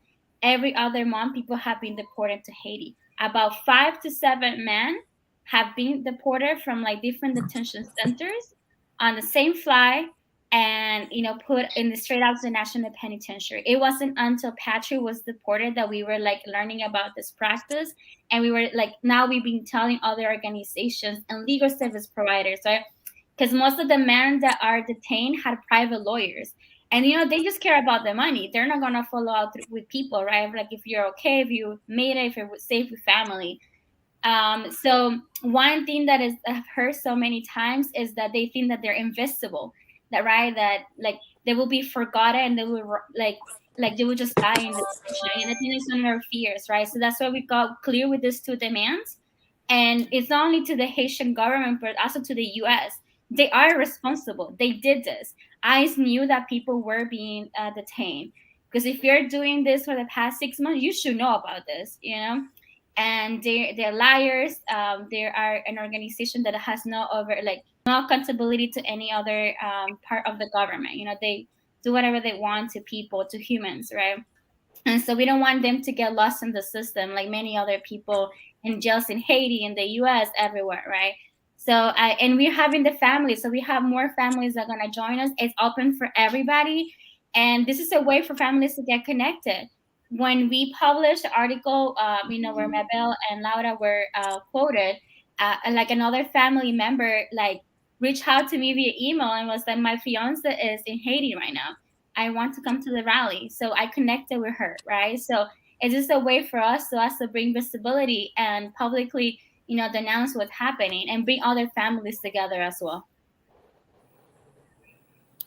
Speaker 5: every other month, people have been deported to Haiti. About 5 to 7 men have been deported from like different detention centers on the same flight, and put in the straight out to the national penitentiary. It wasn't until Patrick was deported that we were like learning about this practice, and we were like, now we've been telling other organizations and legal service providers, right? Because most of the men that are detained had private lawyers, and they just care about the money. They're not gonna follow out with people, right? Like if you're okay, if you made it, if you're safe with family. So one thing that is I've heard so many times is that they think that they're invisible, that right, that like they will be forgotten, and they will like they will just die in the detention. And I think it's one of our fears, right? So that's why we got clear with these two demands, and it's not only to the Haitian government but also to the U.S. They are responsible. They did this. ICE knew that people were being detained, because if you're doing this for the past 6 months, you should know about this, and they're liars. They are an organization that has no accountability to any other part of the government. They do whatever they want to people, to humans, right? And so we don't want them to get lost in the system like many other people in jails in Haiti, in the US, everywhere, right? So and we're having the families, so we have more families that are going to join us. It's open for everybody, and this is a way for families to get connected. When we published the article, where Mabel and Laura were quoted, like another family member reached out to me via email and was like, my fiance is in Haiti right now. I want to come to the rally. So I connected with her, right? So it's just a way for us to bring visibility and publicly, denounce what's happening and bring other families together as well.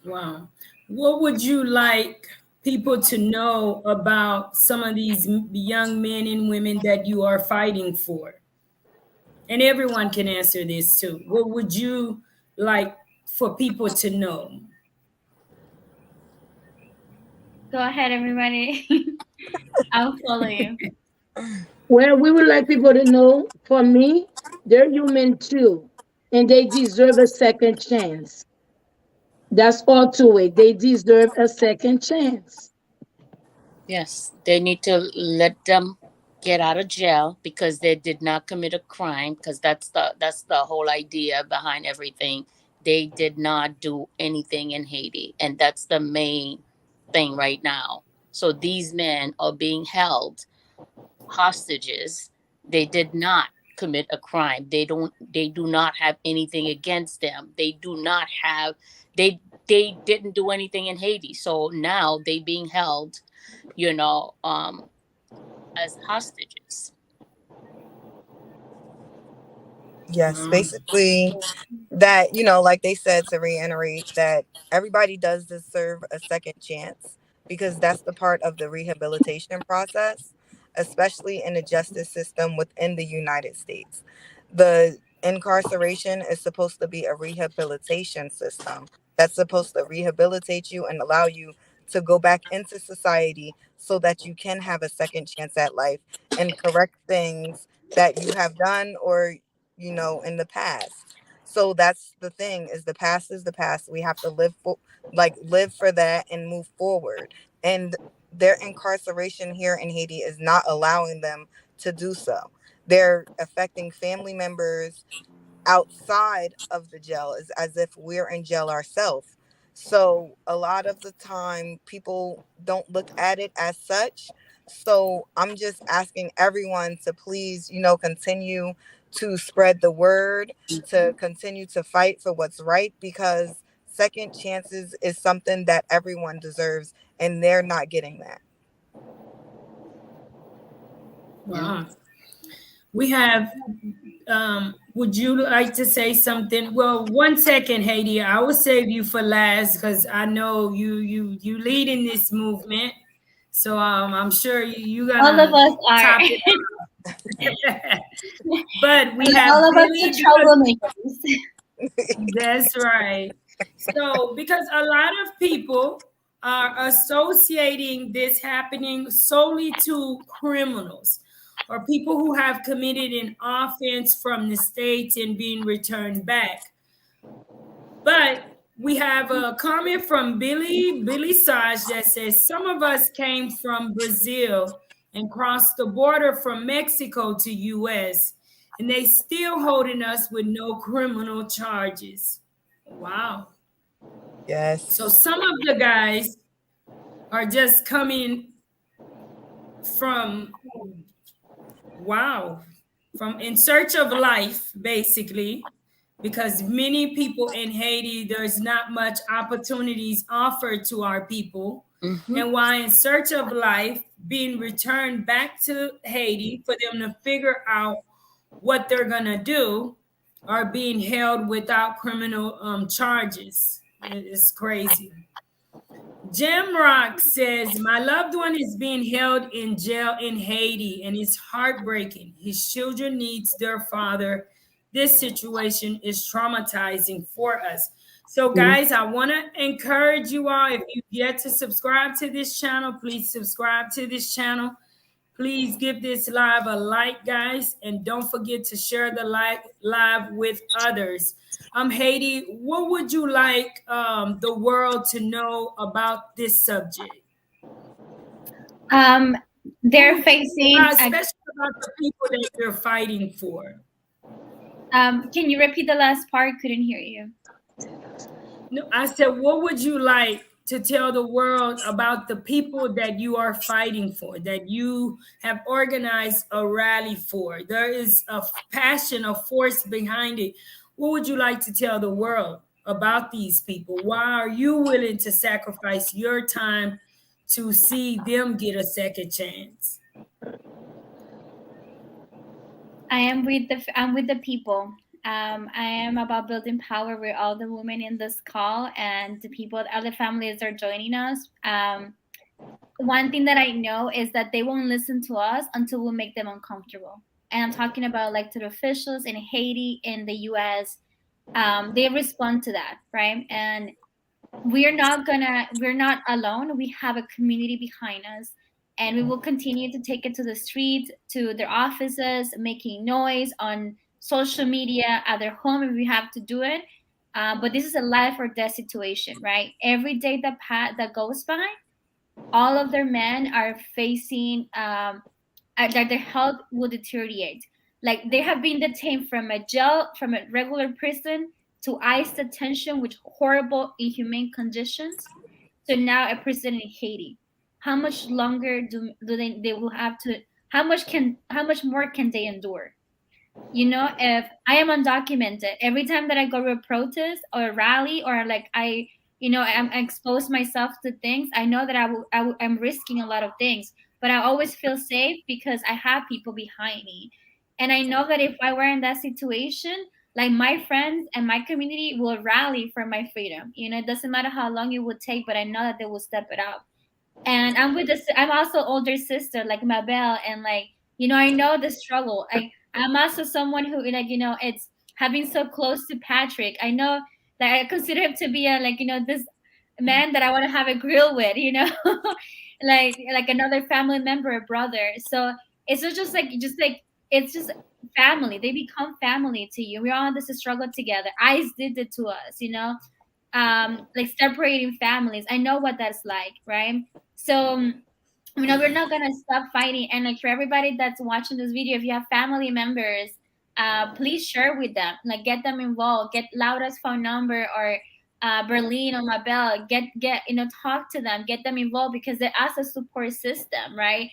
Speaker 1: Wow. What would you like people to know about some of these young men and women that you are fighting for? And everyone can answer this too. What would you like for people to know?
Speaker 5: Go ahead, everybody. I'll follow you.
Speaker 3: Well, we would like people to know, for me, they're human too, and they deserve a second chance. That's all to it. They deserve a second chance.
Speaker 2: Yes, they need to let them get out of jail because they did not commit a crime, because that's the whole idea behind everything. They did not do anything in Haiti, and that's the main thing right now. So these men are being held hostages. They did not commit a crime. They do not have anything against them. They didn't do anything in Haiti. So now they being held, you know, as hostages.
Speaker 4: Yes, basically that, like they said, to reiterate that everybody does deserve a second chance, because that's the part of the rehabilitation process, especially in the justice system within the United States. The incarceration is supposed to be a rehabilitation system that's supposed to rehabilitate you and allow you to go back into society so that you can have a second chance at life and correct things that you have done or in the past. So that's the thing, is the past is the past. We have to live for that and move forward. And their incarceration here in Haiti is not allowing them to do so. They're affecting family members outside of the jail, is as if we're in jail ourselves. So a lot of the time people don't look at it as such. So I'm just asking everyone to please, continue to spread the word, to continue to fight for what's right, because second chances is something that everyone deserves, and they're not getting that.
Speaker 1: Wow. We have, would you like to say something? Well, 1 second, Haiti. I will save you for last because I know you lead in this movement. So I'm sure you're
Speaker 5: All of
Speaker 1: gonna
Speaker 5: us are.
Speaker 1: top it up. But we
Speaker 5: And
Speaker 1: have
Speaker 5: all of us
Speaker 1: Billy
Speaker 5: are
Speaker 1: Good.
Speaker 5: troublemakers.
Speaker 1: That's right. So, because a lot of people are associating this happening solely to criminals or people who have committed an offense from the States and being returned back. But we have a comment from Billy Saj that says some of us came from Brazil and crossed the border from Mexico to US, and they still holding us with no criminal charges. Wow.
Speaker 4: Yes.
Speaker 1: So some of the guys are just coming from, wow, from in search of life, basically, because many people in Haiti, there's not much opportunities offered to our people. And why in search of life, being returned back to Haiti for them to figure out what they're gonna do, are being held without criminal charges. It's crazy. Jim Rock says, my loved one is being held in jail in Haiti and it's heartbreaking. His children needs their father. This situation is traumatizing for us. So guys, I want to encourage you all, if you've yet to subscribe to this channel, please subscribe to this channel. Please give this live a like, guys, and don't forget to share the live with others. Haiti, what would you like the world to know about this subject?
Speaker 5: They're facing,
Speaker 1: especially about the people that you're fighting for.
Speaker 5: Can you repeat the last part? Couldn't hear you.
Speaker 1: No, I said, what would you like to tell the world about the people that you are fighting for, that you have organized a rally for? There is a passion, a force behind it. What would you like to tell the world about these people? Why are you willing to sacrifice your time to see them get a second chance?
Speaker 5: I'm with the people. I am about building power with all the women in this call and the people, other families are joining us. One thing that I know is that they won't listen to us until we make them uncomfortable. And I'm talking about like to the officials in Haiti, in the US. They respond to that, right? And we're not alone. We have a community behind us. And we will continue to take it to the street, to their offices, making noise on social media, at their home if we have to do it. But this is a life or death situation, right? Every day that goes by, all of their men are facing that their health will deteriorate. Like they have been detained from a jail, from a regular prison to ICE detention with horrible, inhumane conditions. So now a prison in Haiti. How much longer do they will have to? How much more can they endure? You know, if I am undocumented, every time that I go to a protest or a rally or like I expose myself to things, I know that I'm risking a lot of things, but I always feel safe because I have people behind me. And I know that if I were in that situation, like my friends and my community will rally for my freedom. You know, it doesn't matter how long it would take, but I know that they will step it up. And I'm also older sister like Mabel, and like I know the struggle. I'm also someone who it's having so close to Patrick. I know that I consider him to be a this man that I want to have a grill with, like another family member, a brother. So it's not just like it's just family. They become family to you. We're all in this struggle together. ICE did it to us, like separating families. I know what that's like, right? So we're not gonna stop fighting. And like for everybody that's watching this video, if you have family members, please share with them. Like get them involved. Get Laura's phone number or Berlin or Mabel. Get talk to them. Get them involved because they're as a support system, right?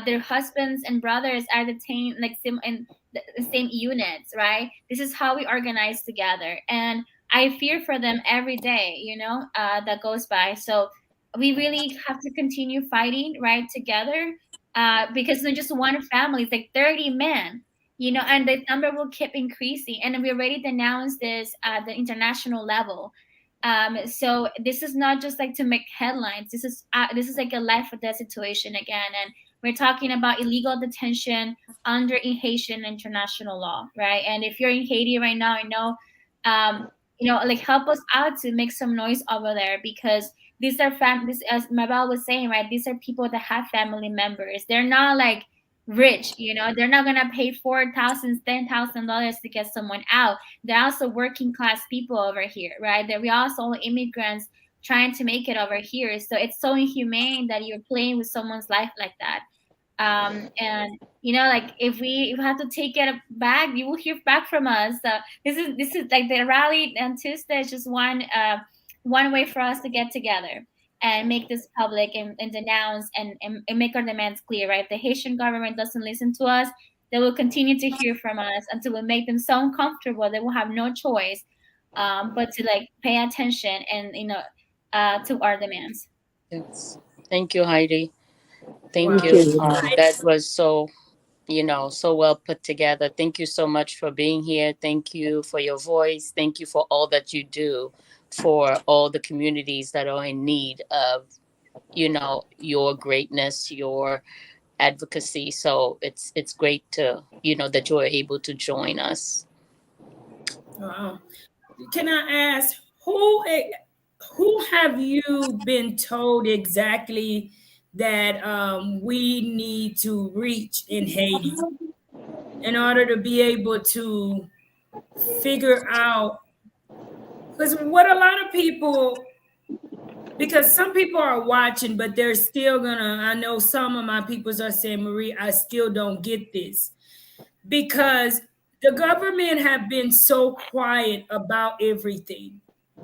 Speaker 5: Their husbands and brothers are detained like in the same units, right? This is how we organize together, and I fear for them every day. That goes by. So we really have to continue fighting right together, because they're just one family. It's like 30 men, and the number will keep increasing. And we already denounced this at the international level. So this is not just like to make headlines. This is like a life or death situation again. And we're talking about illegal detention under Haitian international law, right? And if you're in Haiti right now, I know like help us out to make some noise over there, because these are this, as Mabel was saying, right? These are people that have family members. They're not like rich, they're not gonna pay $4,000, $10,000 to get someone out. They're also working class people over here, right? That we also immigrants trying to make it over here. So it's so inhumane that you're playing with someone's life like that. And like if we have to take it back, you will hear back from us. So this is like the rally on Tuesday is just one way for us to get together and make this public and denounce and make our demands clear, right? If the Haitian government doesn't listen to us, they will continue to hear from us until we make them so uncomfortable they will have no choice but to like pay attention and to our demands.
Speaker 2: Yes. Thank you, Heidi. Thank
Speaker 3: Thank
Speaker 1: Wow.
Speaker 2: you.
Speaker 3: you.
Speaker 2: That was so, so well put together. Thank you so much for being here. Thank you for your voice. Thank you for all that you do for all the communities that are in need of, your greatness, your advocacy. So it's great to, that you're able to join us.
Speaker 1: Wow. Can I ask who have you been told exactly that we need to reach in Haiti in order to be able to figure out? Because what a lot of people, because some people are watching, but they're still gonna, I know some of my peoples are saying, Marie, I still don't get this. Because the government have been so quiet about everything.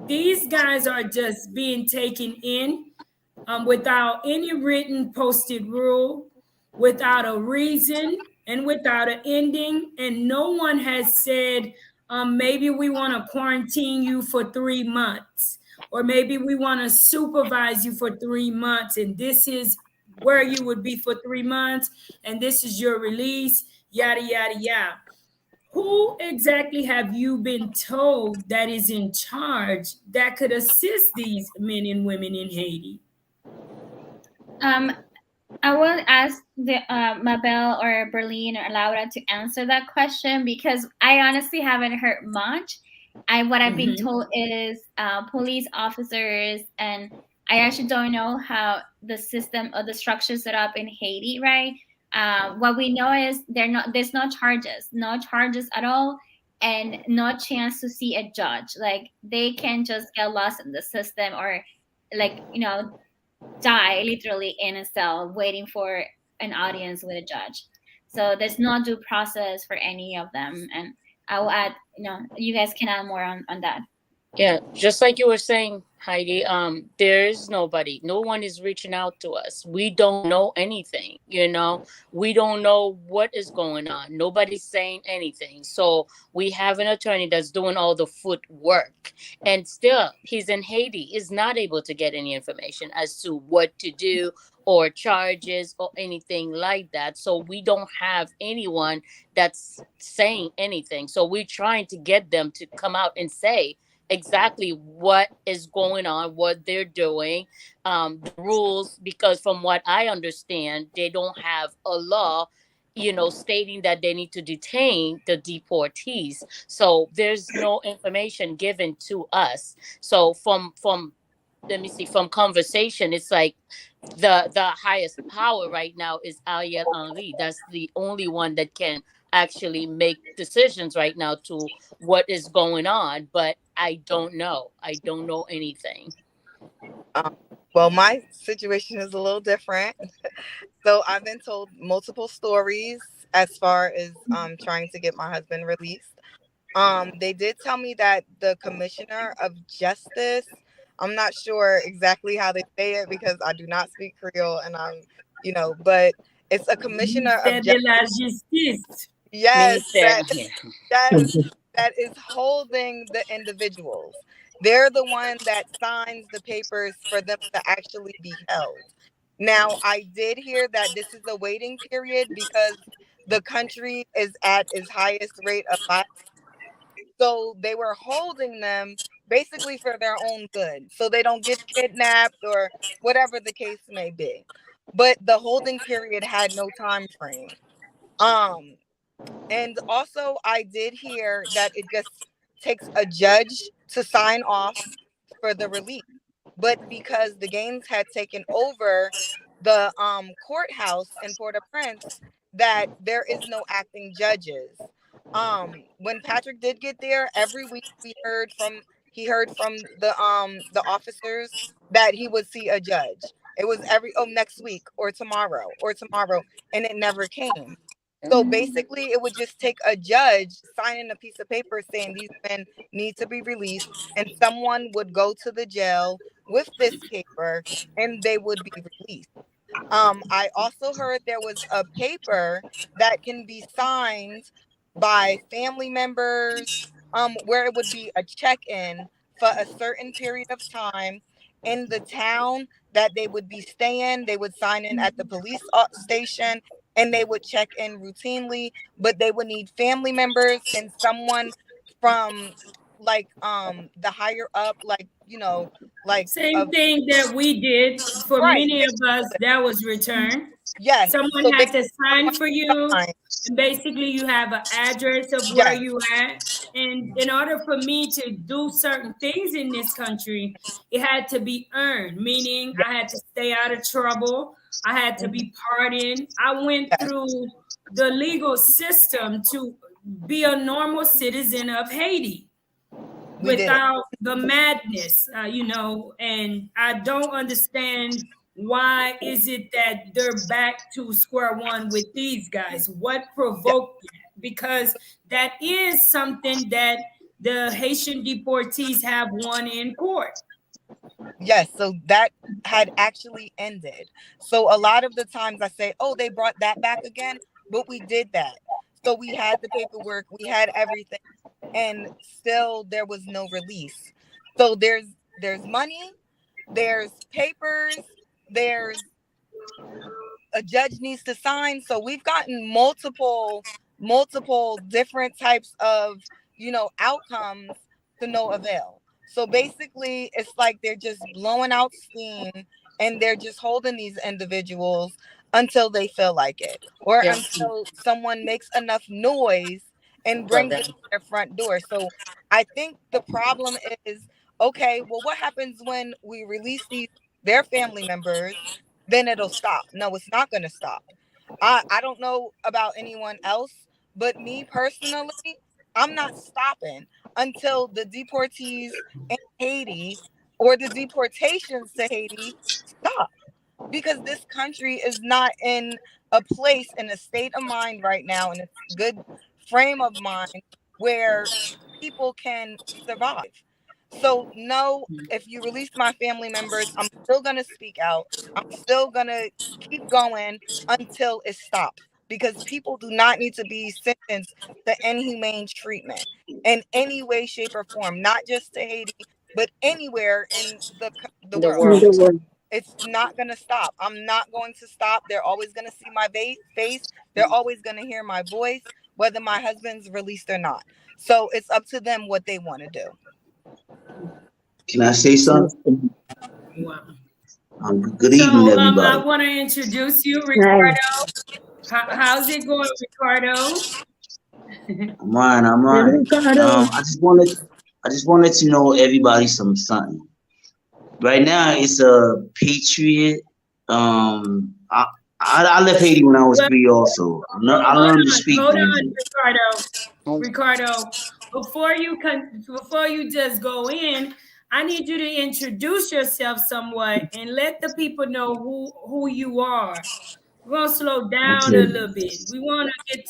Speaker 1: These guys are just being taken in without any written posted rule, without a reason, and without an ending. And no one has said, maybe we want to quarantine you for 3 months, or maybe we want to supervise you for 3 months, and this is where you would be for 3 months, and this is your release, yada, yada, yada. Who exactly have you been told that is in charge that could assist these men and women in Haiti?
Speaker 5: I will ask the Mabel or Berlin or Laura to answer that question, because I honestly haven't heard much. What I've been told is police officers, and I actually don't know how the system or the structure set up in Haiti, right? What we know is there's no charges at all, and no chance to see a judge. Like they can just get lost in the system, or like die literally in a cell waiting for an audience with a judge. So there's no due process for any of them. And I will add, you guys can add more on that.
Speaker 2: Yeah, just like you were saying, Heidi, there is nobody. No one is reaching out to us. We don't know anything, We don't know what is going on. Nobody's saying anything. So we have an attorney that's doing all the footwork. And still, he's in Haiti, is not able to get any information as to what to do or charges or anything like that. So we don't have anyone that's saying anything. So we're trying to get them to come out and say exactly what is going on, what they're doing, the rules, because from what I understand, they don't have a law, stating that they need to detain the deportees. So there's no information given to us. So from let me see, from conversation, it's like the highest power right now is Ariel Henry. That's the only one that can actually make decisions right now to what is going on. But I don't know. I don't know anything.
Speaker 4: Well, my situation is a little different. So I've been told multiple stories as far as trying to get my husband released. They did tell me that the commissioner of justice, I'm not sure exactly how they say it because I do not speak Creole, and but it's a commissioner of
Speaker 1: Ministère de
Speaker 4: justice.
Speaker 1: la Justice.
Speaker 4: Yes,
Speaker 2: Minister,
Speaker 4: yes, that is holding the individuals. They're the one that signs the papers for them to actually be held. Now, I did hear that this is a waiting period because the country is at its highest rate of violence. So they were holding them basically for their own good, so they don't get kidnapped or whatever the case may be. But the holding period had no time frame. And also I did hear that it just takes a judge to sign off for the release. But because the gangs had taken over the courthouse in Port-au-Prince, that there is no acting judges. When Patrick did get there, every week he heard from the officers that he would see a judge. It was next week or tomorrow, and it never came. So basically, it would just take a judge signing a piece of paper saying these men need to be released, and someone would go to the jail with this paper, and they would be released. I also heard there was a paper that can be signed by family members, where it would be a check-in for a certain period of time in the town that they would be staying. They would sign in at the police station, and they would check in routinely, but they would need family members and someone from like the higher up, like like
Speaker 1: Same thing that we did for
Speaker 4: right.
Speaker 1: many of us that was returned.
Speaker 4: Yes.
Speaker 1: Someone
Speaker 4: So
Speaker 1: had
Speaker 4: basically,
Speaker 1: to sign
Speaker 4: someone
Speaker 1: for you,
Speaker 4: signed.
Speaker 1: and basically you have an address of where
Speaker 4: Yes.
Speaker 1: you at. And in order for me to do certain things in this country, it had to be earned, meaning
Speaker 4: Yes.
Speaker 1: I had to stay out of trouble. I had to
Speaker 4: Mhm.
Speaker 1: be pardoned. I went
Speaker 4: Yes.
Speaker 1: through the legal system to be a normal citizen of Haiti
Speaker 4: We did.
Speaker 1: without the madness, and I don't understand why is it that they're back to square one with these guys? What
Speaker 4: Yes.
Speaker 1: provoked that? Because that is something that the Haitian deportees have won in court.
Speaker 4: Yes. So that had actually ended. So a lot of the times I say, oh, they brought that back again, but we did that. So we had the paperwork, we had everything, and still there was no release. So there's money, there's papers, there's a judge needs to sign. So we've gotten multiple different types of outcomes to no avail. So basically it's like they're just blowing out steam, and they're just holding these individuals until they feel like it, or
Speaker 2: Yeah.
Speaker 4: until someone makes enough noise and
Speaker 2: So
Speaker 4: brings
Speaker 2: then
Speaker 4: it to their front door. So I think the problem is, okay, well, what happens when we release their family members? Then it'll stop. No, it's not going to stop. I don't know about anyone else, but me personally, I'm not stopping until the deportees in Haiti or the deportations to Haiti stop, because this country is not in a place, in a state of mind right now, in a good frame of mind where people can survive. So no, if you release my family members, I'm still going to speak out. I'm still going to keep going until it stops, because people do not need to be sentenced to inhumane treatment in any way, shape, or form, not just to Haiti, but anywhere in the
Speaker 2: the
Speaker 4: world.
Speaker 3: In the
Speaker 2: world.
Speaker 3: world.
Speaker 4: It's not going to stop. I'm not going to stop. They're always going to see my face. They're always going to hear my voice, whether my husband's released or not. So it's up to them what they want to do.
Speaker 6: Can I say something?
Speaker 1: Wow.
Speaker 6: Good
Speaker 1: So
Speaker 6: evening,
Speaker 1: I
Speaker 6: everybody.
Speaker 1: want to introduce you,
Speaker 3: Right.
Speaker 1: Ricardo. How's it going, Ricardo?
Speaker 6: I'm on. I'm
Speaker 3: Brother
Speaker 6: on.
Speaker 3: Ricardo.
Speaker 6: I just wanted to know everybody something. Right now, it's a patriot. I left Haiti when I was
Speaker 1: Well,
Speaker 6: 3 also. I
Speaker 1: hold
Speaker 6: learned to
Speaker 1: on,
Speaker 6: speak
Speaker 1: hold
Speaker 6: the
Speaker 1: on,
Speaker 6: language.
Speaker 1: Ricardo.
Speaker 2: Oh,
Speaker 1: Ricardo, before you just go in, I need you to introduce yourself somewhat and let the people know who you are. We're gonna slow down a
Speaker 6: Okay.
Speaker 1: little bit. We want to get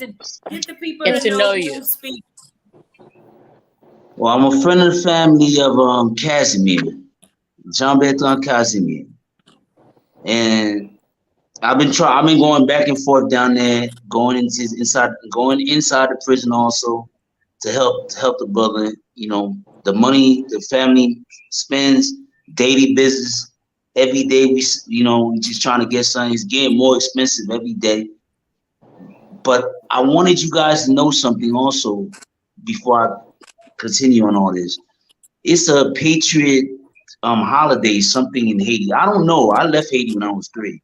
Speaker 1: the people
Speaker 2: get
Speaker 1: to
Speaker 2: to
Speaker 1: know
Speaker 2: know you.
Speaker 1: who's speaking.
Speaker 6: Well, I'm a friend of the family of Casimir, Jean Bertrand Casimir, and I've been going back and forth down there, going inside the prison also to help the brother. The money the family spends daily business every day. We just trying to get something. It's getting more expensive every day. But I wanted you guys to know something also before I continue on all this. It's a patriot holiday, something in Haiti. I don't know. I left Haiti when I was 3.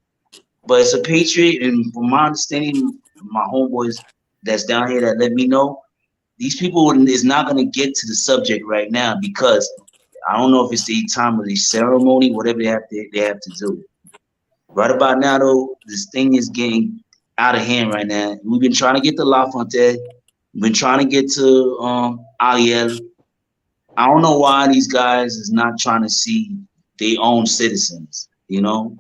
Speaker 6: But it's a patriot, and from my understanding, my homeboys that's down here that let me know, these people is not gonna get to the subject right now because I don't know if it's the time of the ceremony, whatever they have to do. Right about now, though, this thing is getting out of hand right now. We've been trying to get to La Fontaine. We've been trying to get to Ariel. I don't know why these guys is not trying to see their own citizens, you know?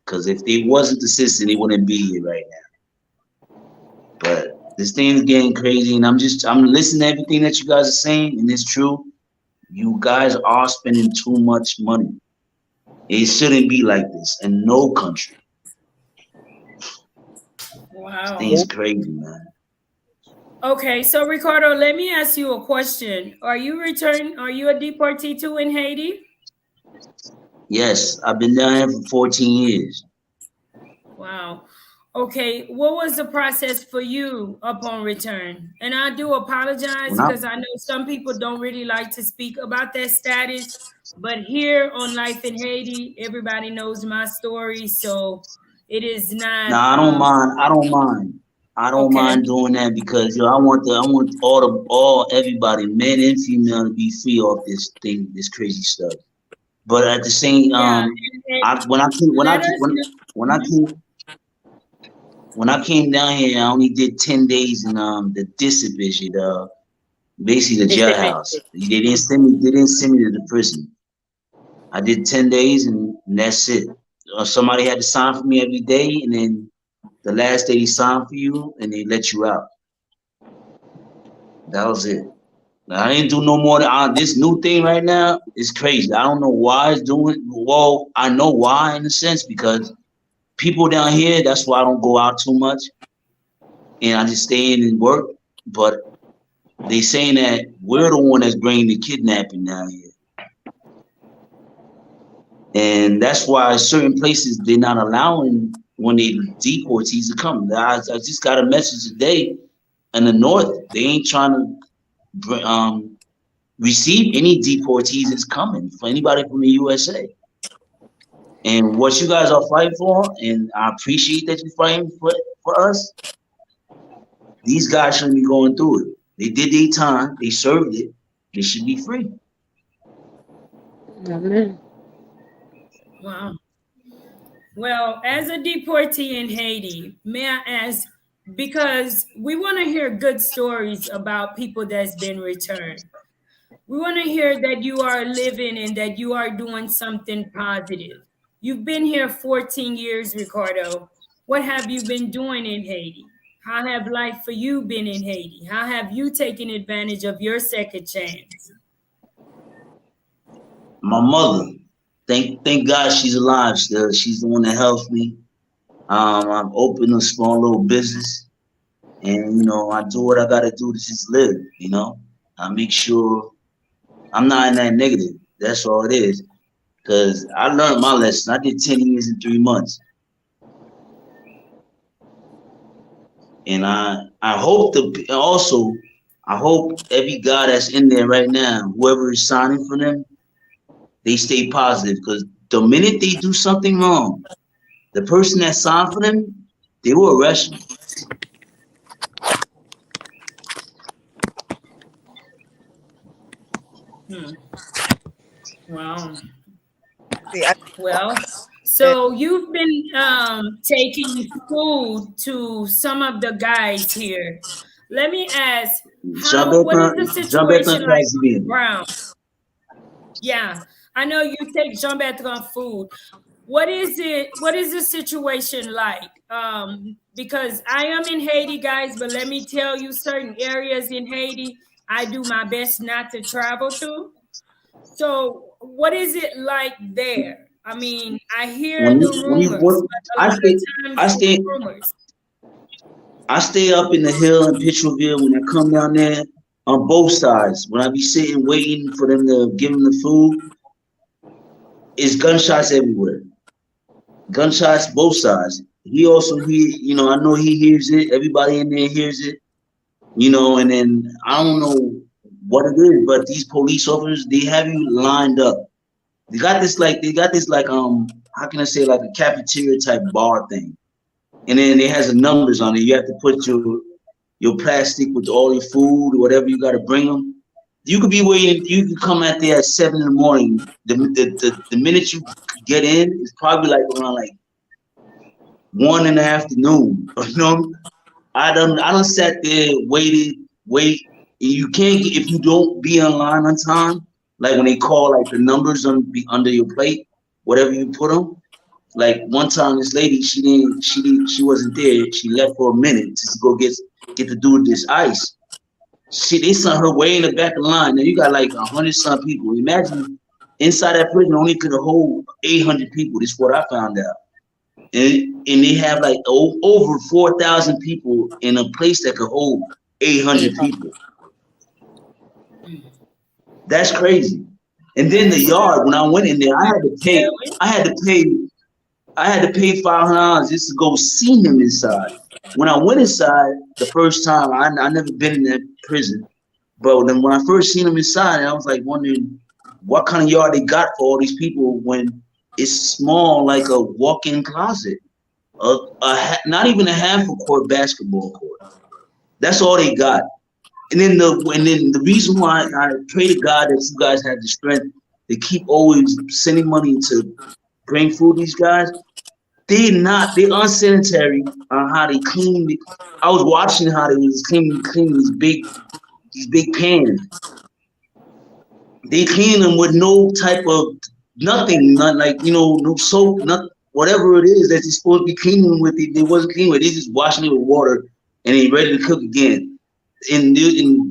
Speaker 6: Because if they wasn't the citizen, they wouldn't be here right now. But this thing is getting crazy, and I'm listening to everything that you guys are saying, and it's true. You guys are spending too much money. It shouldn't be like this in no country.
Speaker 1: Wow.
Speaker 6: This thing is crazy, man.
Speaker 1: Okay, so Ricardo, let me ask you a question. Are you a deportee too in Haiti?
Speaker 6: Yes, I've been down here for 14 years.
Speaker 1: Wow. Okay, what was the process for you upon return? And I do apologize because I know some people don't really like to speak about their status, but here on Life in Haiti, everybody knows my story, so it is not.
Speaker 6: No, I don't mind. I don't mind doing that because I want everybody, men and female, to be free off this thing, this crazy stuff. But at the same, when I came down here, I only did 10 days in the division, basically the jailhouse. They didn't send me to the prison. I did 10 days and that's it. Somebody had to sign for me every day, and then the last day they sign for you and they let you out. That was it. I didn't do no more. This new thing right now is crazy. I don't know why it's doing. Well, I know why in a sense because people down here. That's why I don't go out too much, and I just stay in and work. But they saying that we're the one that's bringing the kidnapping down here, and that's why certain places they're not allowing when they deportees to come. I just got a message today in the north. They ain't trying to receive any deportees that's coming for anybody from the USA. And what you guys are fighting for, and I appreciate that you're fighting for us, these guys shouldn't be going through it. They did their time, they served it, they should be free.
Speaker 3: Amen.
Speaker 1: Wow. Well, as a deportee in Haiti, may I ask, because we want to hear good stories about people that's been returned. We want to hear that you are living and that you are doing something positive. You've been here 14 years, Ricardo. What have you been doing in Haiti? How have life for you been in Haiti? How have you taken advantage of your second chance?
Speaker 6: My mother, thank God she's alive still. She's the one that helps me. I've opened a small little business, and I do what I gotta do to just live. I make sure I'm not in that negative. That's all it is. Cause I learned my lesson. I did 10 years in 3 months, and I hope I hope every guy that's in there right now, whoever is signing for them, they stay positive. Cause the minute they do something wrong, the person that signed for them, they will arrest you.
Speaker 1: Wow. Well, so you've been taking food to some of the guys here. Let me ask, what is the situation like on the ground? Yeah, I know you take Jean-Bertrand food. What is the situation like? Because I am in Haiti, guys, but let me tell you, certain areas in Haiti, I do my best not to travel to. So what is it like there? I mean, I hear the rumors, but a lot of times it's rumors.
Speaker 6: I stay up in the hill in Pitcherville when I come down there on both sides. When I be sitting waiting for them to give them the food, it's gunshots everywhere. Gunshots both sides. He also I know he hears it. Everybody in there hears it. And then I don't know what it is, but these police officers, they have you lined up. They got this how can I say, like a cafeteria type bar thing. And then it has the numbers on it. You have to put your your plastic with all your food or whatever you got to bring them. You could be waiting. You could come out there at 7 in the morning. The minute you get in, it's probably like around like 1 in the afternoon. You know, I done sat there, wait. You can't get, if you don't be online on time. Like when they call like the numbers under your plate, whatever you put them. Like one time, this lady she wasn't there. She left for a minute to go get to do this ice. They sent her way in the back of the line. Now you got like 100-some people. Imagine inside that prison only could hold 800 people. This is what I found out. And they have like over 4,000 people in a place that could hold 800 people. That's crazy. And then the yard, when I went in there, I had to pay $500 just to go see him inside. When I went inside the first time, I never been in that prison. But then when I first seen him inside, I was like wondering what kind of yard they got for all these people when it's small, like a walk-in closet. Not even a half-a-court basketball court. That's all they got. And then the reason why I pray to God that you guys have the strength to keep always sending money to bring food to these guys. They're unsanitary on how they clean. I was watching how they was cleaning these big pans. They clean them with no type of nothing, not like, no soap, not whatever it is that you're supposed to be cleaning with. They wasn't cleaning with. They just washing it with water and they ready to cook again. And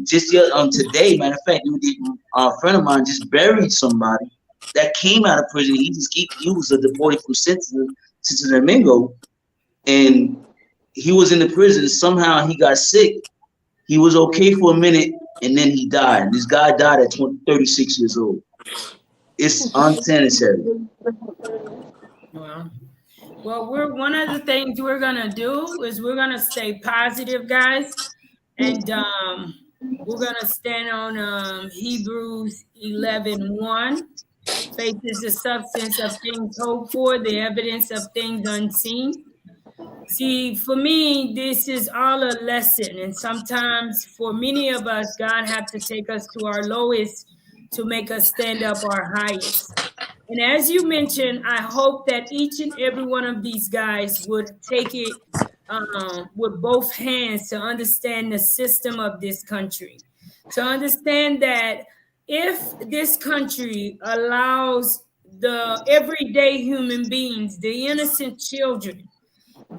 Speaker 6: just today, matter of fact, a friend of mine just buried somebody that came out of prison. He was a deportee from Santo Domingo, and he was in the prison. Somehow he got sick. He was okay for a minute, and then he died. This guy died at 36 years old. It's unsanitary.
Speaker 1: Well, one of the things we're gonna do is we're gonna stay positive, guys. And we're going to stand on Hebrews 11:1. Faith is the substance of things hoped for, the evidence of things unseen. See, for me, this is all a lesson. And sometimes for many of us, God have to take us to our lowest to make us stand up our highest. And as you mentioned, I hope that each and every one of these guys would take it with both hands to understand the system of this country, to understand that if this country allows the everyday human beings, the innocent children,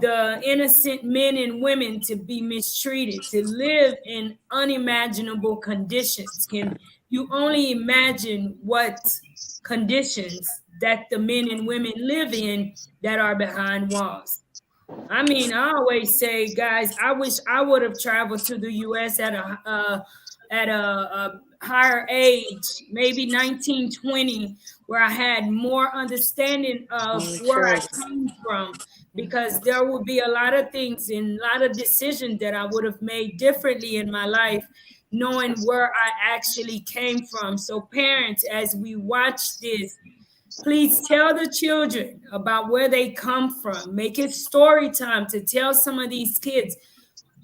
Speaker 1: the innocent men and women to be mistreated, to live in unimaginable conditions, can you only imagine what conditions that the men and women live in that are behind walls? I mean, I always say, guys, I wish I would have traveled to the U.S. at a higher age, maybe 1920, where I had more understanding of where I came from, because there would be a lot of things and a lot of decisions that I would have made differently in my life, knowing where I actually came from. So parents, as we watch this, please tell the children about where they come from. Make it story time to tell some of these kids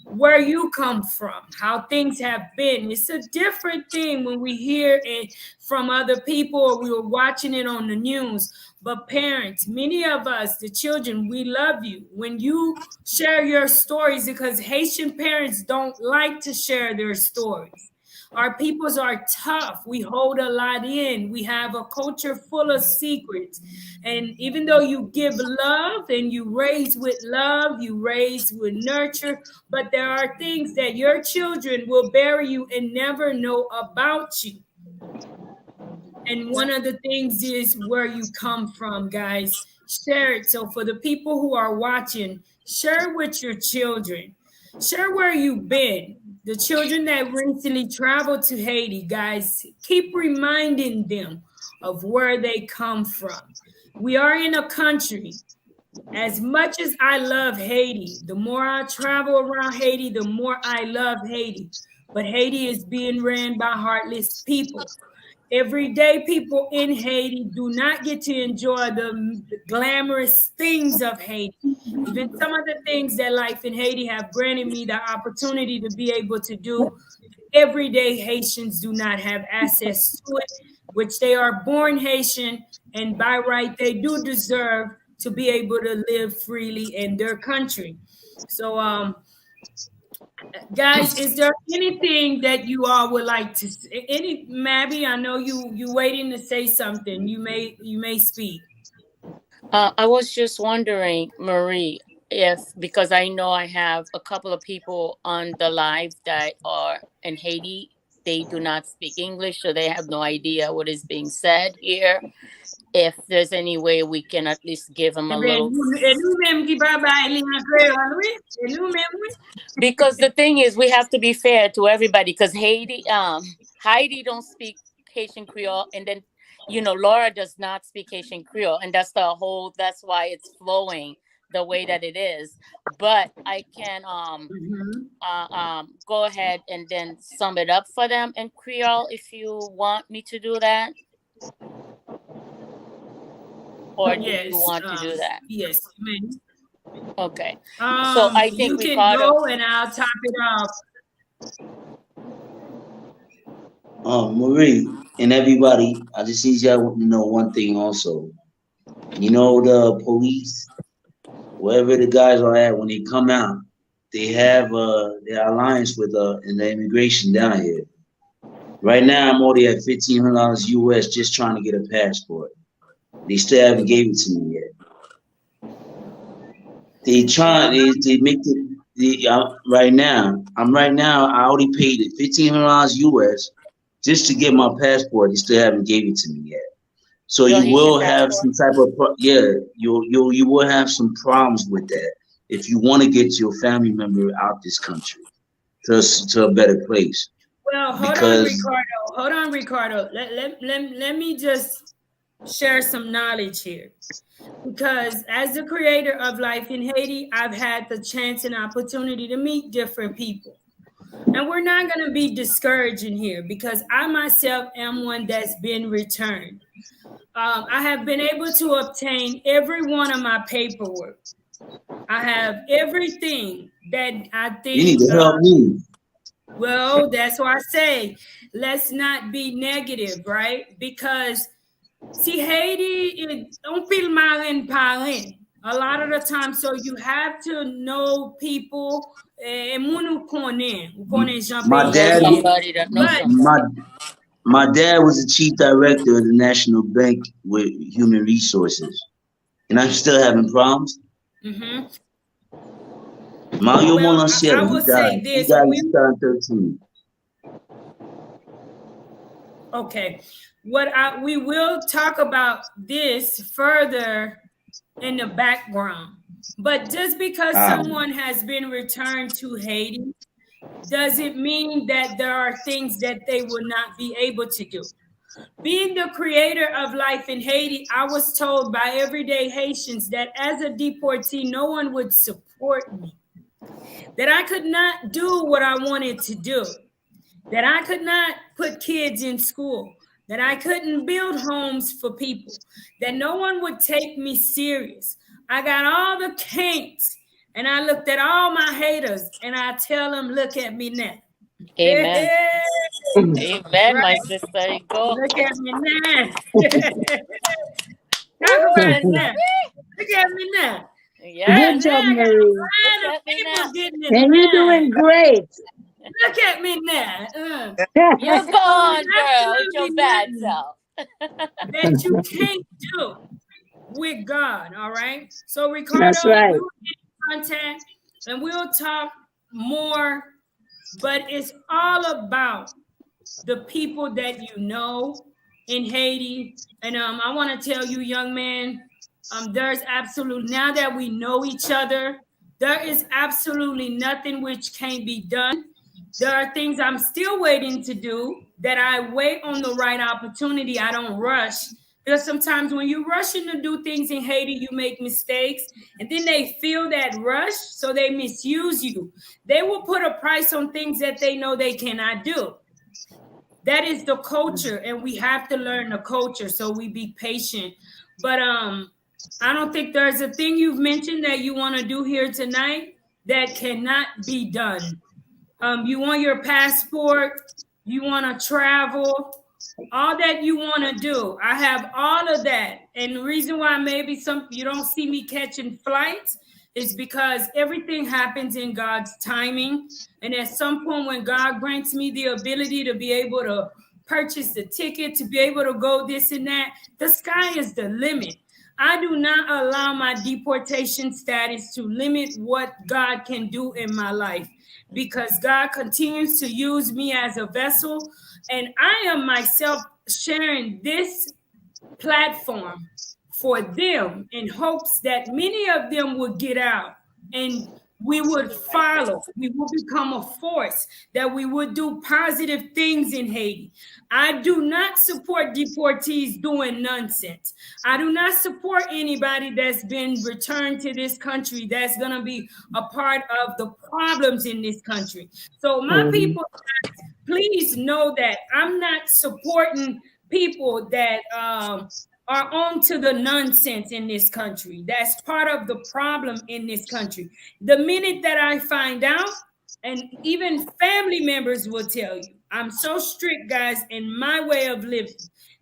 Speaker 1: where you come from, how things have been. It's a different thing when we hear it from other people or we were watching it on the news. But parents, many of us, the children, we love you. When you share your stories, because Haitian parents don't like to share their stories. Our peoples are tough. We hold a lot in. We have a culture full of secrets. And even though you give love and you raise with love, you raise with nurture, but there are things that your children will bury you and never know about you. And one of the things is where you come from, guys. Share it. So for the people who are watching, share with your children. Share where you've been. The children that recently traveled to Haiti, guys, keep reminding them of where they come from. We are in a country, as much as I love Haiti, the more I travel around Haiti, the more I love Haiti. But Haiti is being ran by heartless people. Everyday people in Haiti do not get to enjoy the glamorous things of Haiti. Even some of the things that Life in Haiti have granted me the opportunity to be able to do, everyday Haitians do not have access to it, which they are born Haitian, and by right, they do deserve to be able to live freely in their country. So, guys, is there anything that you all would like to say? Any, Mabby, I know you waiting to say something. You may speak.
Speaker 2: I was just wondering, Marie, if because I know I have a couple of people on the live that are in Haiti, they do not speak English, so they have no idea what is being said here. If there's any way we can at least give them
Speaker 1: Eh
Speaker 2: a
Speaker 1: bien,
Speaker 2: little.
Speaker 1: nous-mêmes qui parlons en créole, oui, et nous-mêmes, oui.
Speaker 2: Because the thing is, we have to be fair to everybody. Because Heidi don't speak Haitian Creole, and then Laura does not speak Haitian Creole, and that's the whole. That's why it's flowing the way that it is. But I can go ahead and then sum it up for them in Creole if you want me to do that, or do you
Speaker 1: Yes,
Speaker 2: want to do that?
Speaker 1: yes, ma'am.
Speaker 2: Okay. So I think
Speaker 1: You can
Speaker 2: Ricardo.
Speaker 1: go and I'll top it off.
Speaker 6: Marie and everybody, I just need y'all to know one thing also. The police, wherever the guys are at, when they come out, they have their alliance with in the immigration down here. Right now, I'm already at $1,500 US just trying to get a passport. They still haven't gave it to me yet. They make right now. I already paid it $1,500 US just to get my passport. They still haven't gave it to me yet. So
Speaker 2: Your
Speaker 6: you
Speaker 2: Haitian
Speaker 6: will have
Speaker 2: passport?
Speaker 6: some type of you will have some problems with that if you want to get your family member out this country to a better place.
Speaker 1: Well, hold on,
Speaker 6: Because
Speaker 1: Ricardo. Hold on, Ricardo. Let me just share some knowledge here. Because as the creator of Life in Haiti, I've had the chance and opportunity to meet different people. And we're not going to be discouraging here because I myself am one that's been returned. I have been able to obtain every one of my paperwork. I have everything that I
Speaker 6: you need
Speaker 1: think.
Speaker 6: to help me.
Speaker 1: Well, that's why I say let's not be negative, right? Because see, Haiti is don't feel marin parin a lot of the time. So you have to know people.
Speaker 6: My
Speaker 2: Know
Speaker 6: dad,
Speaker 2: somebody that knows
Speaker 1: But
Speaker 2: somebody.
Speaker 6: my dad was the chief director of the National Bank with Human Resources, and I'm still having problems.
Speaker 1: mhm.
Speaker 6: Mario
Speaker 1: Well, I
Speaker 6: Molanciero, he
Speaker 1: will say
Speaker 6: died. He
Speaker 1: this.
Speaker 6: died in 2013.
Speaker 1: Okay, we will talk about this further in the background. But just because
Speaker 6: Ah,
Speaker 1: someone has been returned to Haiti doesn't mean that there are things that they will not be able to do. Being the creator of Life in Haiti, I was told by everyday Haitians that as a deportee, no one would support me, that I could not do what I wanted to do, that I could not put kids in school, that I couldn't build homes for people, that no one would take me serious. I got all the kinks, and I looked at all my haters, and I tell them, look at me now.
Speaker 2: Amen.
Speaker 1: Hey,
Speaker 2: Amen, my
Speaker 1: right?
Speaker 2: sister. Go.
Speaker 1: Look at me now. Talk about it now. Look at me now.
Speaker 2: Yes.
Speaker 3: Good
Speaker 1: Now
Speaker 3: job,
Speaker 1: I got
Speaker 3: Marie.
Speaker 1: a
Speaker 2: Look
Speaker 1: lot of
Speaker 2: at me now.
Speaker 1: people getting in
Speaker 3: And you're doing
Speaker 1: line.
Speaker 3: great.
Speaker 1: Look at me now.
Speaker 2: You go on,
Speaker 1: There's
Speaker 2: girl, with your
Speaker 1: absolutely
Speaker 2: bad
Speaker 1: nothing
Speaker 2: self.
Speaker 1: that you can't do with God. All right. So,
Speaker 3: That's
Speaker 1: Ricardo,
Speaker 3: right.
Speaker 1: we will get in contact and we'll talk more, but it's all about the people that you know in Haiti. And I want to tell you, young man, there's absolutely, now that we know each other, there is absolutely nothing which can't be done. There are things I'm still waiting to do that I wait on the right opportunity. I don't rush. Because sometimes when you're rushing to do things in Haiti, you make mistakes and then they feel that rush, so they misuse you. They will put a price on things that they know they cannot do. That is the culture, and we have to learn the culture, so we be patient. But I don't think there's a thing you've mentioned that you want to do here tonight that cannot be done. You want your passport, you want to travel, all that you want to do. I have all of that. And the reason why maybe you don't see me catching flights is because everything happens in God's timing. And at some point when God grants me the ability to be able to purchase the ticket, to be able to go this and that, the sky is the limit. I do not allow my deportation status to limit what God can do in my life, because God continues to use me as a vessel. And I am myself sharing this platform for them in hopes that many of them would get out and we would follow. We will become a force, that we would do positive things in Haiti. I do not support deportees doing nonsense. I do not support anybody that's been returned to this country that's going to be a part of the problems in this country. So my people, please know that I'm not supporting people that are on to the nonsense in this country. That's part of the problem in this country. The minute that I find out, and even family members will tell you, I'm so strict, guys, in my way of living.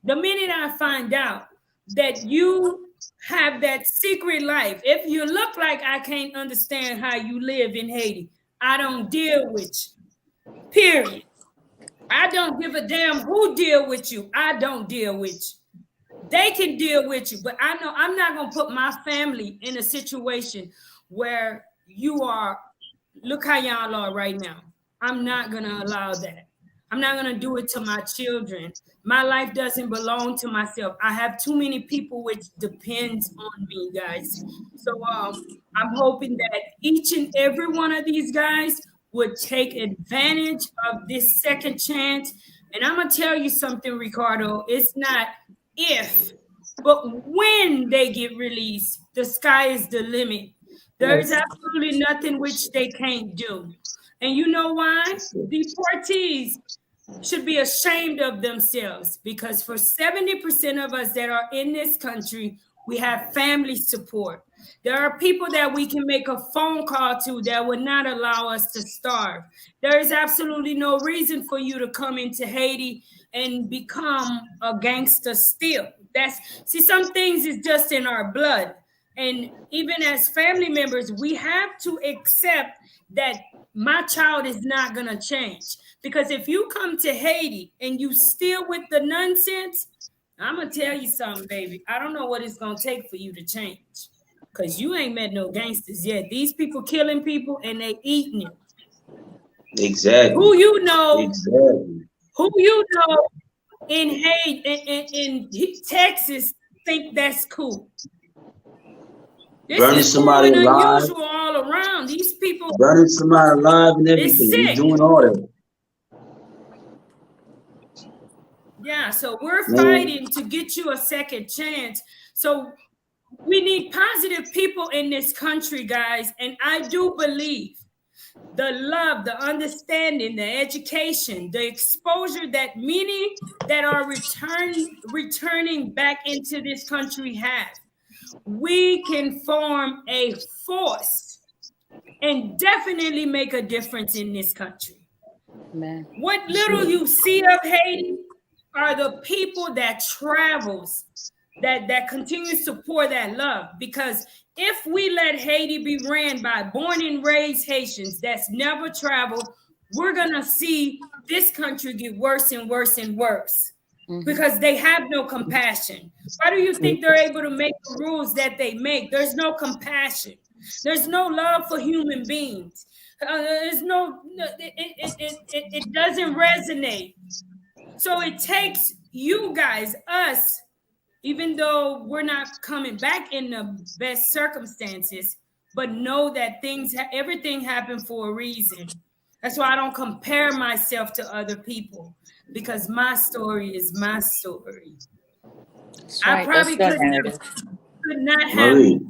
Speaker 1: The minute I find out that you have that secret life, if you look like I can't understand how you live in Haiti, I don't deal with you. Period. I don't give a damn who deal with you. I don't deal with you. They can deal with you, but I know I'm not going to put my family in a situation where you are, look how y'all are right now. I'm not going to allow that. I'm not going to do it to my children. My life doesn't belong to myself. I have too many people which depends on me, guys. So I'm hoping that each and every one of these guys would take advantage of this second chance. And I'm going to tell you something, Ricardo. It's not if, but when they get released, the sky is the limit. There's absolutely nothing which they can't do. And you know why? Deportees should be ashamed of themselves, because for 70% of us that are in this country, we have family support. There are people that we can make a phone call to that would not allow us to starve. There is absolutely no reason for you to come into Haiti and become a gangster still. See, some things is just in our blood. And even as family members, we have to accept that my child is not going to change. Because if you come to Haiti and you still with the nonsense, I'm going to tell you something, baby. I don't know what it's going to take for you to change. Because you ain't met no gangsters yet. These people killing people and they eating it.
Speaker 6: Exactly.
Speaker 1: Who you know?
Speaker 6: Exactly.
Speaker 1: Who you know in Haiti, in Texas, think that's cool. This
Speaker 6: burning
Speaker 1: is
Speaker 6: somebody
Speaker 1: cool and
Speaker 6: alive.
Speaker 1: unusual all around. These people
Speaker 6: burning somebody alive and everything. We're doing all that.
Speaker 1: Yeah, so we're fighting to get you a second chance. So we need positive people in this country, guys. And I do believe the love, the understanding, the education, the exposure that many that are returning back into this country have, we can form a force and definitely make a difference in this country. Man. What little you see of Haiti are the people that travels, that continues to pour that love. Because if we let Haiti be ran by born and raised Haitians that's never traveled, we're going to see this country get worse and worse and worse. Because they have no compassion. Why do you think they're able to make the rules that they make? There's no compassion. There's no love for human beings. There's no, it doesn't resonate. So it takes you guys, us, even though we're not coming back in the best circumstances, but know that everything happened for a reason. That's why I don't compare myself to other people, because my story is my story. Right. I probably could not have.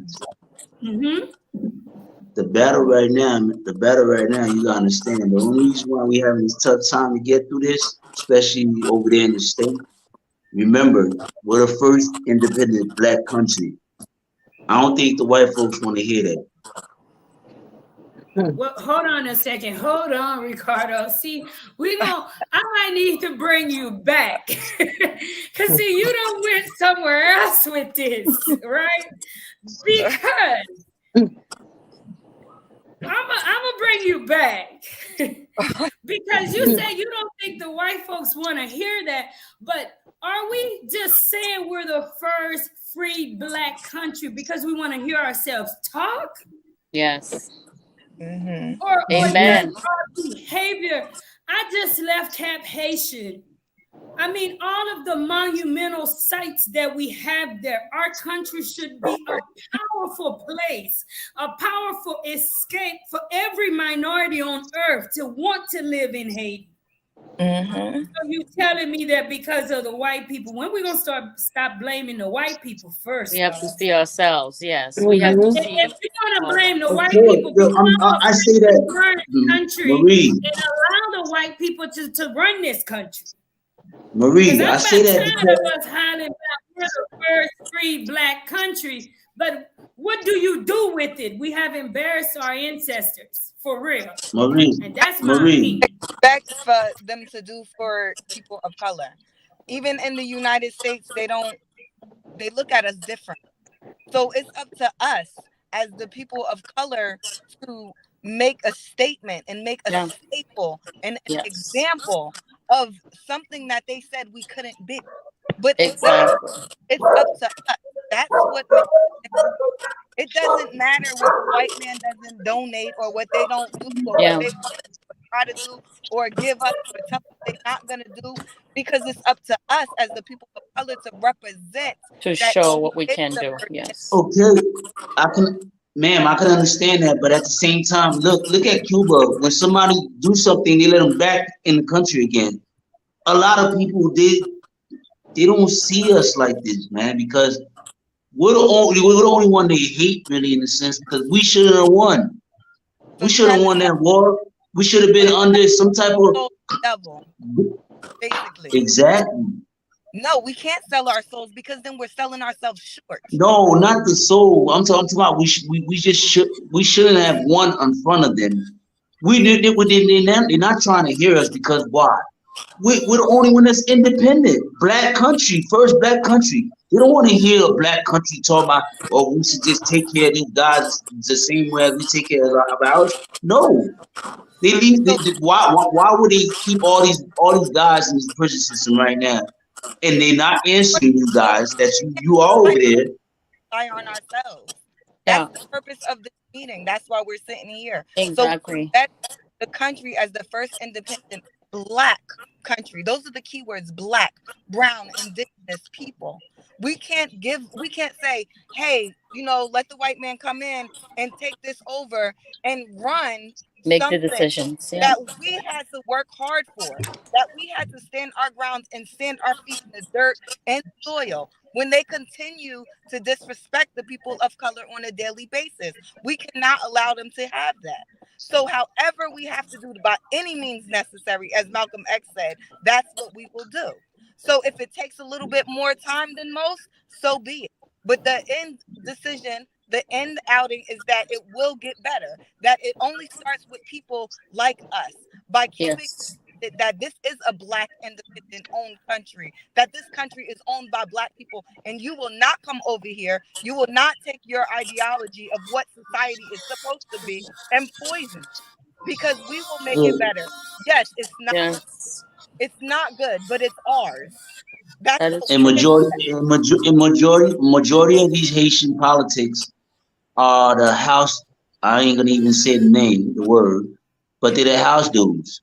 Speaker 6: The battle right now, you gotta understand. The only reason why we having this tough time to get through this especially over there in the state. Remember, we're the first independent black country. I don't think the white folks want to hear that.
Speaker 1: Well, hold on a second. Hold on, Ricardo. See, I might need to bring you back. Cause see, you don't went somewhere else with this, right? Because I'm gonna bring you back. Because you say you don't think the white folks want to hear that, but are we just saying we're the first free black country because we want to hear ourselves talk?
Speaker 2: Yes.
Speaker 4: Mm-hmm.
Speaker 1: Or
Speaker 2: Amen.
Speaker 1: just our behavior. I just left Camp Haitian. I mean, all of the monumental sites that we have there, our country should be a powerful place, a powerful escape for every minority on earth to want to live in Haiti.
Speaker 4: Mm-hmm.
Speaker 1: So you're telling me that because of the white people, when we gonna stop blaming the white people first?
Speaker 2: We have to see ourselves. Yes, we have to see.
Speaker 1: If we're gonna blame the white
Speaker 6: Okay,
Speaker 1: people, become a
Speaker 6: I say that,
Speaker 1: run country
Speaker 6: Marie,
Speaker 1: and allow the white people to run this country.
Speaker 6: Marie,
Speaker 1: I'm
Speaker 6: I say that
Speaker 1: tired
Speaker 6: because
Speaker 1: of us hollering about we're the first free black country, but what do you do with it? We have embarrassed our ancestors for real,
Speaker 6: Marie,
Speaker 1: and that's my
Speaker 6: Marie,
Speaker 1: opinion.
Speaker 4: Expect for them to do for people of color. Even in the United States, they look at us different. So it's up to us as the people of color to make a statement and make a
Speaker 2: Yeah.
Speaker 4: staple and an
Speaker 2: Yes.
Speaker 4: example of something that they said we couldn't be. But
Speaker 2: Exactly.
Speaker 4: it's up to us. That's what makes it. Doesn't matter what the white man doesn't donate or what they don't do or what
Speaker 2: Yeah.
Speaker 4: they try to do or give us or tell us they're not going to do, because it's up to us as the people of color to represent
Speaker 2: To
Speaker 4: that
Speaker 2: show what we
Speaker 4: is
Speaker 2: can
Speaker 4: the
Speaker 2: do.
Speaker 4: first.
Speaker 2: Yes.
Speaker 6: okay, ma'am, I can understand that, but at the same time, look at Cuba. When somebody do something, they let them back in the country again. A lot of people they don't see us like this, man, because we're the only one they hate really in a sense because we should have won.
Speaker 4: So
Speaker 6: We
Speaker 4: you
Speaker 6: should have
Speaker 4: rather
Speaker 6: won
Speaker 4: sell
Speaker 6: that war. We should have
Speaker 4: so
Speaker 6: been
Speaker 4: you
Speaker 6: under some type of
Speaker 4: sold the devil, basically.
Speaker 6: exactly.
Speaker 4: No, we can't sell our souls because then we're selling ourselves short.
Speaker 6: No, not the soul. I'm talking about we just we shouldn't have won in front of them. We did it within them. They're not trying to hear us because why? We're the only one that's independent. Black country, first black country. They don't want to hear a black country talk about, oh, we should just take care of these guys the same way as we take care of ours. No, they leave.
Speaker 4: So
Speaker 6: Why would they keep all these guys in this prison system right now? And they're not answering you guys. That's you are over there.
Speaker 4: rely on ourselves. That's
Speaker 2: Yeah.
Speaker 4: the purpose of this meeting. That's why we're sitting here. So
Speaker 2: Exactly.
Speaker 4: that the country as the first independent black country. Those are the keywords: black, brown, indigenous people. We can't say, hey, let the white man come in and take this over and run
Speaker 2: Make the
Speaker 4: something
Speaker 2: decisions. Yeah.
Speaker 4: that we had to work hard for, that we had to stand our ground and stand our feet in the dirt and soil. When they continue to disrespect the people of color on a daily basis, we cannot allow them to have that. So, however, we have to do it by any means necessary, as Malcolm X said, that's what we will do. So, if it takes a little bit more time than most, so be it. But the end decision, the end outing is that it will get better, that it only starts with people like us by keeping
Speaker 2: Yes.
Speaker 4: that this is a black independent owned country, that this country is owned by black people, and you will not come over here, you will not take your ideology of what society is supposed to be and poison it, because we will make it better. Yes,
Speaker 2: Yes.
Speaker 4: it's not good, but it's ours. That's
Speaker 2: That is
Speaker 4: what
Speaker 6: And
Speaker 4: we
Speaker 2: true.
Speaker 4: make.
Speaker 6: majority of these Haitian politics are the house. I ain't gonna even say the name, the word, but they're the house dudes.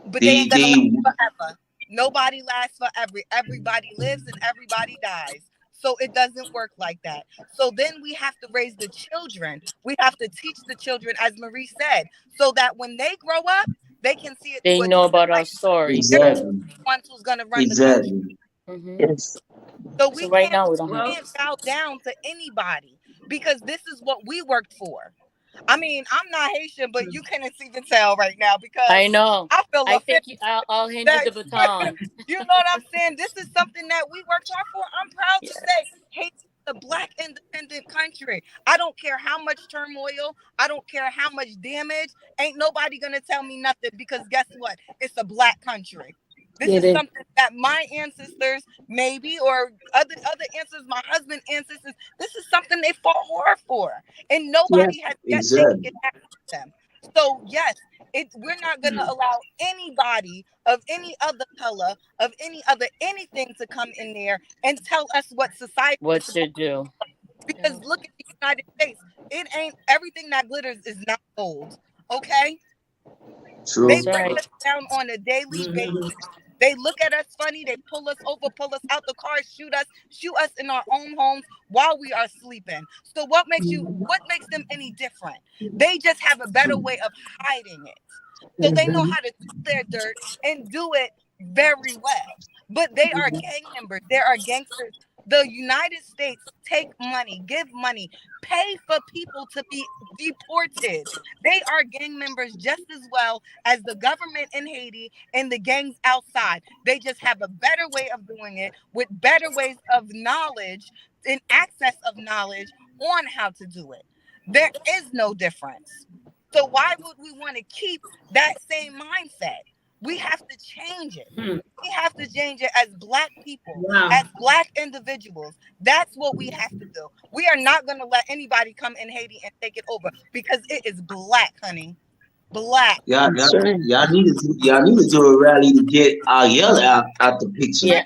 Speaker 4: But they ain't gonna last
Speaker 6: They
Speaker 4: forever. Nobody lasts forever. Everybody lives and everybody dies. So it doesn't work like that. So then we have to raise the children. We have to teach the children, as Marie said, so that when they grow up, they can see it
Speaker 2: They
Speaker 4: through a
Speaker 2: know
Speaker 4: different
Speaker 2: about our
Speaker 4: light.
Speaker 2: stories.
Speaker 4: They're
Speaker 2: Yeah.
Speaker 6: exactly,
Speaker 4: the ones who's gonna run the country.
Speaker 6: exactly.
Speaker 2: Hmm.
Speaker 3: Yes.
Speaker 4: So
Speaker 2: So right now we don't have.
Speaker 1: Well,
Speaker 4: can't bow down to anybody because this is what we worked for. I mean, I'm not Haitian, but you can't even tell right now because
Speaker 2: I know.
Speaker 4: I feel
Speaker 2: I think
Speaker 4: offended.
Speaker 2: I'll hand you the baton.
Speaker 4: You know what I'm saying? This is something that we worked hard for. I'm proud to say Haiti is a Black independent country. I don't care how much turmoil. I don't care how much damage. Ain't nobody going to tell me nothing because guess what? It's a Black country. This is something that my ancestors, maybe, or other ancestors, my husband's ancestors, this is something they fought hard for. And nobody has yet taken it back from them. So, yes, we're not going to allow anybody of any other color, of any other anything to come in there and tell us what society
Speaker 2: what should do.
Speaker 4: Because look at the United States. It ain't everything that glitters is not gold. Okay?
Speaker 6: True.
Speaker 4: They break us down on a daily basis. They look at us funny. They pull us over, pull us out the car, shoot us in our own homes while we are sleeping. So what makes them any different? They just have a better way of hiding it. So they know how to do their dirt and do it very well. But they are gang members. They are gangsters. The United States take money, give money, pay for people to be deported. They are gang members just as well as the government in Haiti and the gangs outside. They just have a better way of doing it with better ways of knowledge and access of knowledge on how to do it. There is no difference. So why would we want to keep that same mindset? We have to change it. We have to change it as Black people, as Black individuals. That's what we have to do. We are not going to let anybody come in Haiti and take it over because it is Black, honey. Black.
Speaker 6: Y'all need to do a rally to get Ariel out the picture.
Speaker 2: Yeah.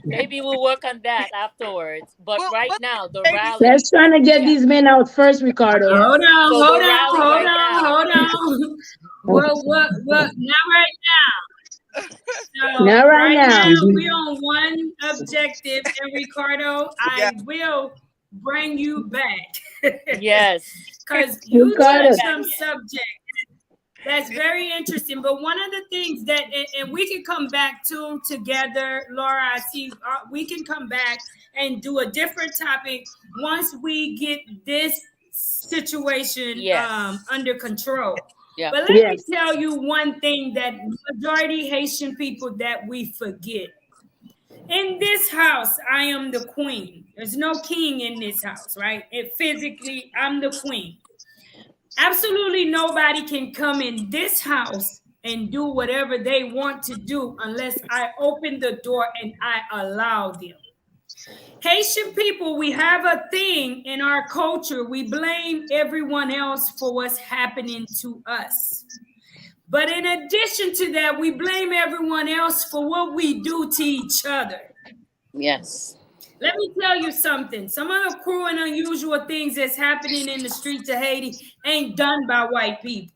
Speaker 2: Maybe we'll work on that afterwards. But right now, the rally.
Speaker 3: Let's try to get these men out first, Ricardo.
Speaker 1: Hold on. Well, not right now. So
Speaker 3: not right now.
Speaker 1: We're on one objective, and Ricardo, I will bring you back.
Speaker 2: Yes.
Speaker 1: Because you touched some subject that's very interesting. But one of the things that, and we can come back to together, Laura, I see we can come back and do a different topic once we get this situation under control. Yeah. But let me tell you one thing that majority Haitian people that we forget. In this house, I am the queen. There's no king in this house, right? Physically, I'm the queen. Absolutely nobody can come in this house and do whatever they want to do unless I open the door and I allow them. Haitian people, we have a thing in our culture. We blame everyone else for what's happening to us. But in addition to that, we blame everyone else for what we do to each other.
Speaker 2: Yes.
Speaker 1: Let me tell you something. Some of the cruel and unusual things that's happening in the streets of Haiti ain't done by white people.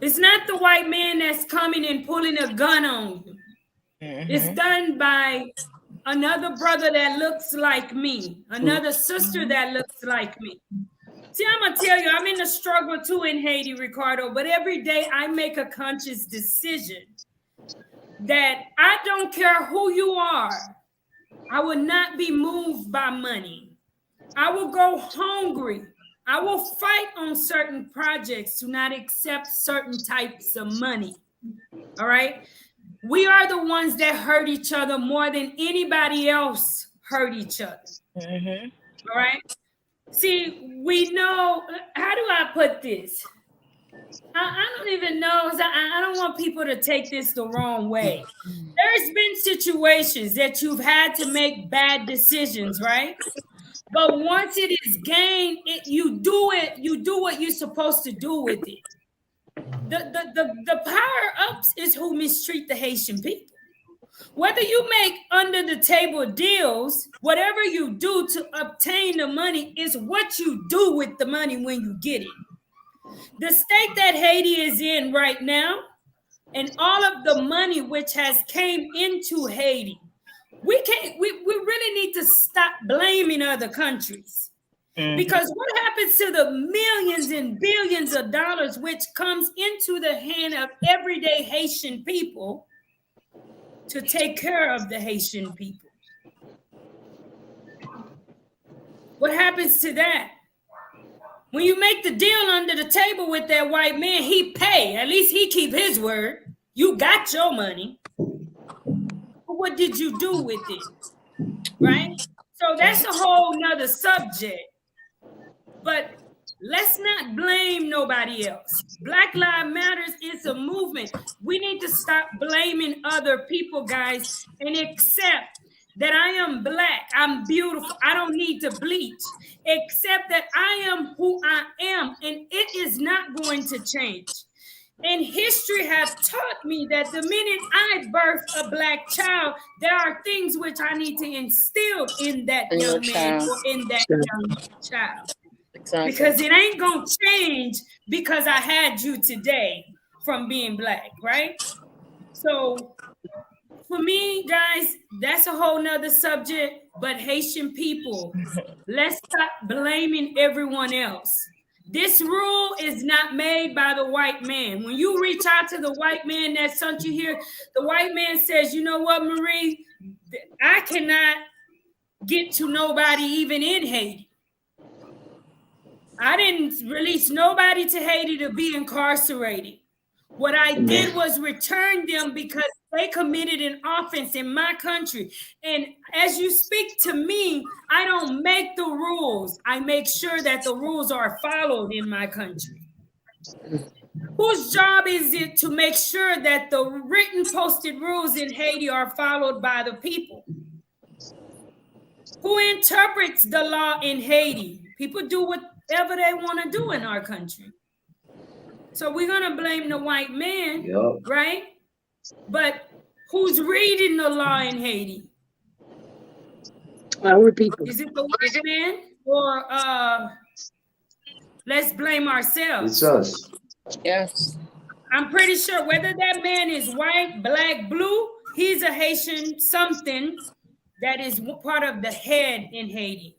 Speaker 1: It's not the white man that's coming and pulling a gun on you. It's done by another brother that looks like me, another sister that looks like me. See, I'm going to tell you, I'm in the struggle too in Haiti, Ricardo, but every day I make a conscious decision that I don't care who you are. I will not be moved by money. I will go hungry. I will fight on certain projects to not accept certain types of money. All right? We are the ones that hurt each other more than anybody else hurt each other. All right? See, we know, how do I put this? I don't even know. I don't want people to take this the wrong way. There's been situations that you've had to make bad decisions, right? But once it is gained, you do what you're supposed to do with it. The power ups is who mistreat the Haitian people. Whether you make under the table deals, whatever you do to obtain the money is what you do with the money when you get it. The state that Haiti is in right now, and all of the money which has came into Haiti, we really need to stop blaming other countries. Because what happens to the millions and billions of dollars which comes into the hand of everyday Haitian people to take care of the Haitian people? What happens to that? When you make the deal under the table with that white man, he pay. At least he keep his word. You got your money. But what did you do with it? Right? So that's a whole nother subject. But let's not blame nobody else. Black Lives Matters is a movement. We need to stop blaming other people, guys, and accept that I am Black, I'm beautiful, I don't need to bleach. Accept that I am who I am, and it is not going to change. And history have taught me that the minute I birth a Black child, there are things which I need to instill in that young man or in that young child. Exactly. Because it ain't gonna change because I had you today from being Black, right? So for me, guys, that's a whole nother subject. But Haitian people, let's stop blaming everyone else. This rule is not made by the white man. When you reach out to the white man that sent you here, the white man says, you know what, Marie, I cannot get to nobody even in Haiti. I didn't release nobody to Haiti to be incarcerated. What I did was return them because they committed an offense in my country. And as you speak to me, I don't make the rules. I make sure that the rules are followed in my country. Whose job is it to make sure that the written posted rules in Haiti are followed by the people? Who interprets the law in Haiti? People do whatever they want to do in our country. So we're going to blame the white man, right? But who's reading the law in Haiti?
Speaker 3: Our people.
Speaker 1: Is it the white man? Or let's blame ourselves?
Speaker 6: It's us.
Speaker 2: Yes.
Speaker 1: I'm pretty sure whether that man is white, Black, blue, he's a Haitian something that is part of the head in Haiti,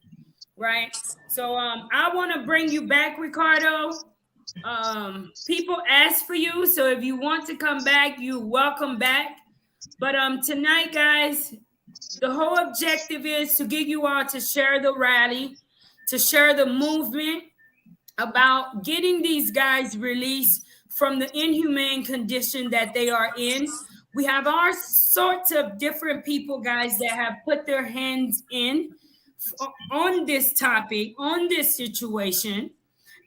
Speaker 1: right? So I want to bring you back, Ricardo. People ask for you, so if you want to come back, you're welcome back. But tonight, guys, the whole objective is to get you all to share the rally, to share the movement about getting these guys released from the inhumane condition that they are in. We have all sorts of different people, guys, that have put their hands in on this topic, on this situation.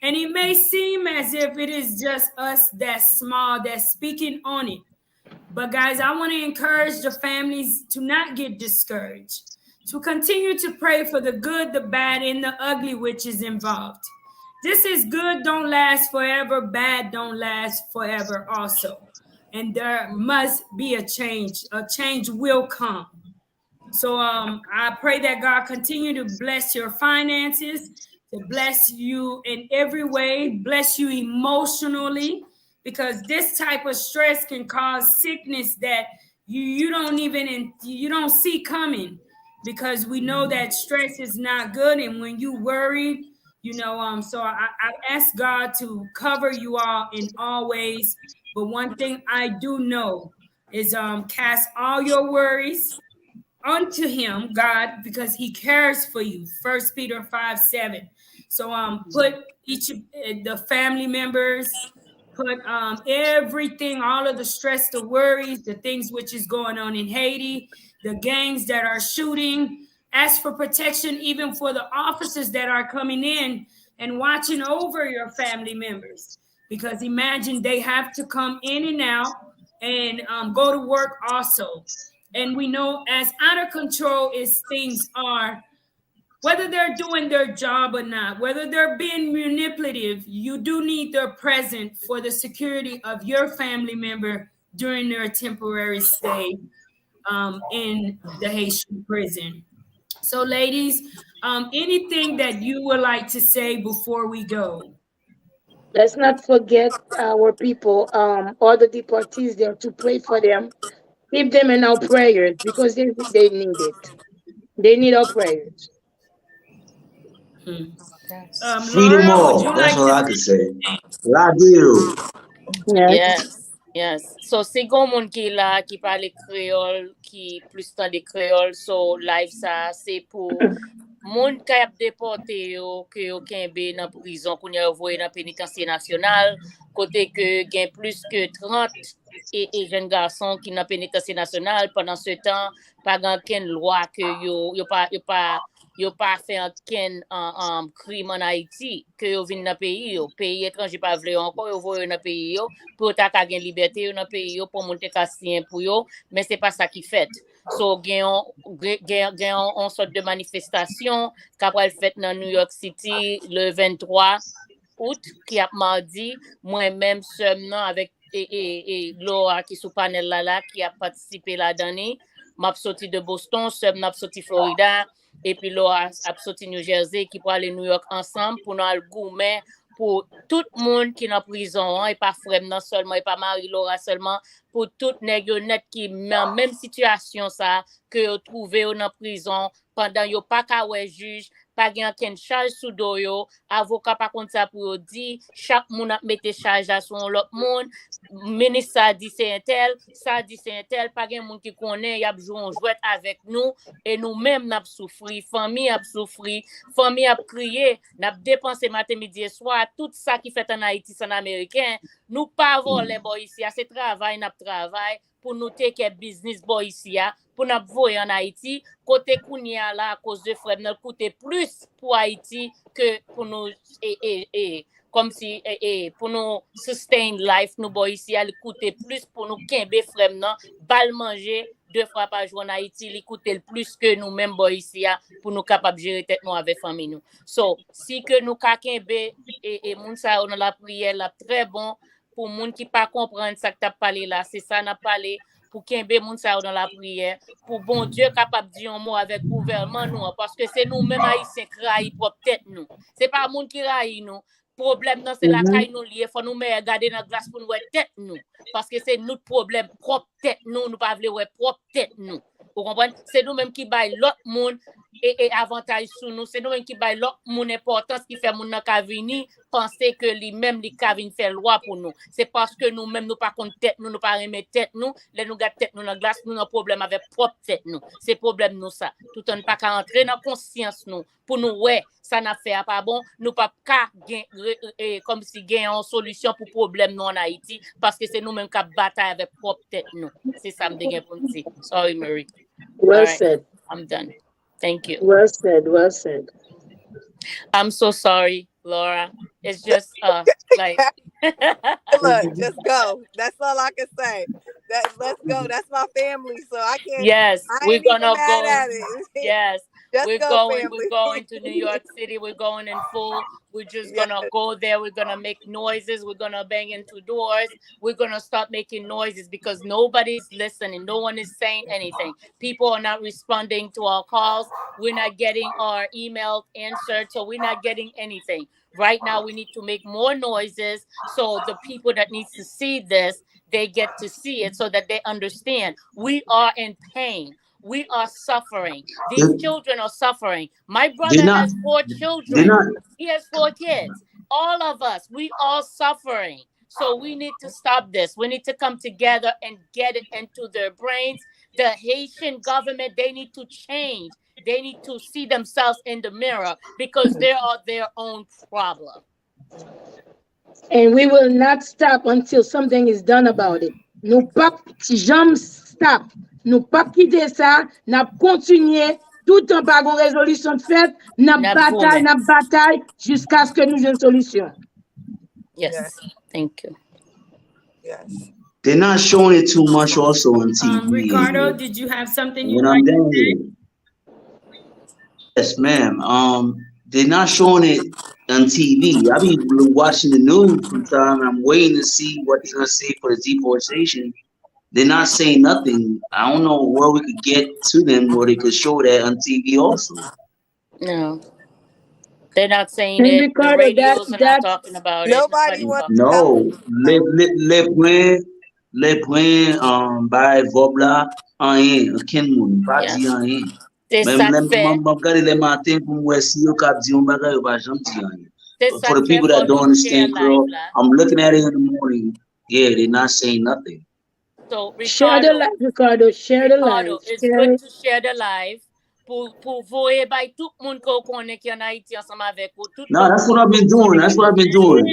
Speaker 1: And it may seem as if it is just us that's small, that's speaking on it. But guys, I want to encourage the families to not get discouraged, to continue to pray for the good, the bad, and the ugly which is involved. This is good don't last forever, bad don't last forever also. And there must be a change. A change will come. So I pray that God continue to bless your finances, to bless you in every way, bless you emotionally, because this type of stress can cause sickness that you don't see coming, because we know that stress is not good. And when you worried, so I ask God to cover you all in all ways. But one thing I do know is cast all your worries unto him, God, because he cares for you. 1 Peter 5:7. So put each of the family members, put everything, all of the stress, the worries, the things which is going on in Haiti, the gangs that are shooting. Ask for protection even for the officers that are coming in and watching over your family members. Because imagine they have to come in and out and go to work also. And we know as out of control as things are, whether they're doing their job or not, whether they're being manipulative, you do need their presence for the security of your family member during their temporary stay in the Haitian prison. So, ladies, anything that you would like to say before we go?
Speaker 3: Let's not forget our people, all the deportees there, to pray for them. Keep them in our prayers because they need it. They need our prayers.
Speaker 6: Freedom
Speaker 1: Laura, would
Speaker 6: all.
Speaker 1: you
Speaker 6: That's
Speaker 1: like
Speaker 6: all
Speaker 1: to
Speaker 6: I can say. La deal.
Speaker 2: Yes. So se gon moun ki la ki pale kreol, ki plus tan de kreol, so live sa se pou moun kap déporté yo que yo kembe dans prison qu'on a envoyé dans pénitencier national côté que gen plus que 30 et jeunes garçons qui dans pénitencier national pendant ce temps pas aucune loi que yo pas fait aucun crime en Haïti que yo vinn dans pays étranger pas vle encore yo voye dans pays yo pour ta ka gen liberté dans pays yo pour monter cassien pour yo mais c'est pas ça qui fait. So gen on sorte de manifestation qu'après fait dans New York City le 23 août qui a mardi moi-même seulement avec et Laura qui sous panel là qui a participé là-dedans m'a sorti de Boston seulement m'a sorti Florida et puis Laura a sorti New Jersey qui pour aller New York ensemble pour nous aller gourmet pour tout le monde qui est en prison et pas frère non seulement et pas Marie Laura seulement pour tout nèg net qui dans même situation ça que yo trouvé en prison pendant yo pas ka wè juge pas gen ken charge sous do yo avocat pas contre ça pour dire chaque monde a mette charge à son l'autre monde ministre ça dit c'est un tel ça dit c'est un tel pas gen monde qui connaît y a joué on jouet avec nous et nous même n'a souffri famille a souffri famille a crié n'a dépensé matin midi et soir tout ça qui fait en Haïti c'est en américain nous pas voler boy ici c'est travail n'a travail pour nous take business boy ici pour nous voyer en Haïti côté kounia là à cause de frère nous coûter plus pour Haïti que pour nous comme si pour nous sustain life nous boy ici elle coûter plus pour nous kembe frère non bal manger 2 fois par jour en Haïti il coûte le plus que nous même boy ici pour nous capable gérer tête nous avec famille nous so si que nous ka kembe et moun sa on la prière là très bon pour moun qui pas comprendre ça que tu as parlé là c'est ça n'a parlé pour kembe moun sa dans la prière pour bon Dieu capable dire un mot avec gouvernement nous parce que c'est nous même haïtiens qui raille propre tête nous c'est pas moun qui raille nous problème non c'est la caille nous lié faut nous regarder dans glace pour nous tête nous parce que c'est notre problème propre tête nous pas vle ouais propre tête nous vous comprenez c'est nous même qui bail l'autre monde et avantage sur nous c'est nous même qui bail l'autre monde importance qui fait moun nan ka vini penser que lui même li ka vinn faire loi pour nous c'est parce que nous même nous pas contre tête nous pas remettre tête nous les nous garde tête nous dans glace nous un problème avec propre tête nous c'est problème nous ça tout on pas ka entrer dans conscience nous pour nous ouais ça n'a fait pas bon nous pas ka comme si gain en solution pour problème nous en Haïti parce que c'est nous même qui bataille avec propre tête nous c'est ça me dégain pour dire sorry Marie
Speaker 3: well said
Speaker 2: I'm done thank you
Speaker 3: well said
Speaker 2: I'm so sorry Laura it's just like
Speaker 4: look just go that's all I can say that let's go that's my family so I can't
Speaker 2: yes we're gonna go
Speaker 4: at it.
Speaker 2: yes
Speaker 4: just
Speaker 2: we're
Speaker 4: go,
Speaker 2: going to New York City we're going in full we're just gonna go there we're gonna make noises we're gonna bang into doors we're gonna start making noises because nobody's listening no one is saying anything people are not responding to our calls we're not getting our emails answered so we're not getting anything right now we need to make more noises so the people that needs to see this they get to see it so that they understand we are in pain we are suffering. These children are suffering. My brother has 4 children. He has 4 kids. All of us, we all suffering. So we need to stop this. We need to come together and get it into their brains. The Haitian government, they need to change. They need to see themselves in the mirror because they are their own problem.
Speaker 3: And we will not stop until something is done about it. Nous pas jamais stop. Nous pas quitter ça, n'a continuer tout en pas une résolution faite, n'a bataille jusqu'à ce que nous ayons une solution.
Speaker 2: Yes. Thank you.
Speaker 4: Yes.
Speaker 6: They're not showing it too much also on TV.
Speaker 1: Ricardo, did you have something you
Speaker 6: when
Speaker 1: wanted
Speaker 6: I'm
Speaker 1: to say?
Speaker 6: Yes, ma'am. They're not showing it on TV. I be watching the news sometimes. I'm waiting to see what they're gonna say for the deportation. They're not saying nothing. I don't know where we could get to them where they could show that on TV also.
Speaker 2: No. They're not saying it.
Speaker 3: Ricardo,
Speaker 2: the radios are not talking about
Speaker 4: nobody
Speaker 2: it.
Speaker 4: wants
Speaker 6: No. Le point by Vobla en ken moun pas di rien. Même regarder les matins pour moi si yo cap di on bagay ba jam di rien. For the people that don't understand, girl, I'm looking at it in the morning. Yeah, they're not saying nothing.
Speaker 2: So Ricardo,
Speaker 3: share the live, Ricardo. Share the live.
Speaker 2: It's good to share the live. pour voyer by tout le monde qu'on connaît qui en Haïti ensemble avec vous.
Speaker 6: No, that's what I've been doing. That's what I've been doing.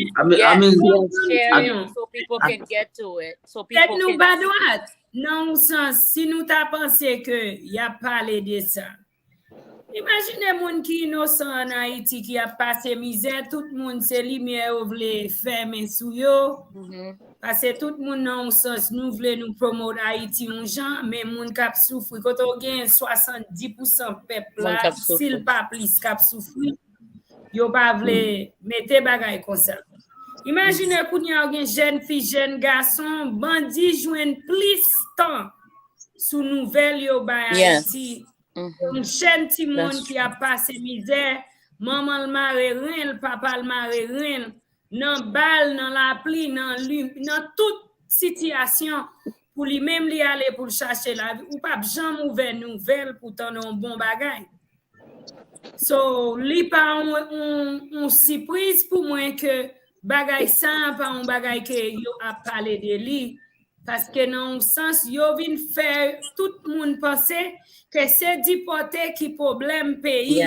Speaker 2: Sharing so people can get to it. So people
Speaker 1: nous
Speaker 2: can
Speaker 1: pas droite. Non, sens, si nous t'a pensé que y a parlé de ça. Imaginez moun qui innocent en Haïti qui a passé misère, tout le monde c'est lumière ou vle fermer sou yo. Parce que tout le monde dans un sens nous voulons nous promouvoir Haïti un gens mais moun k'ap souffri quand on gagne 70% peuple là s'il pas plus k'ap souffri yo pas vle mettre bagay comme ça. Imaginez qu'on y a une jeune fille, jeune garçon, bandit joine plus temps sous nouvelle yo ba Haïti. Un jeune petit monde qui a passé misère, maman le mare rien, papa le mare rien, nan balle, nan la pluie, nan toute situation pour lui même li aller pour chercher la vie ou pas jamais ouvert nouvelle pour t'en un bon bagay. So, li pa on surprise pour moi que bagay ça pas un bagay que yo a parlé de li parce que dans un sens yo vinn faire tout le monde penser que c'est déporté qui problème pays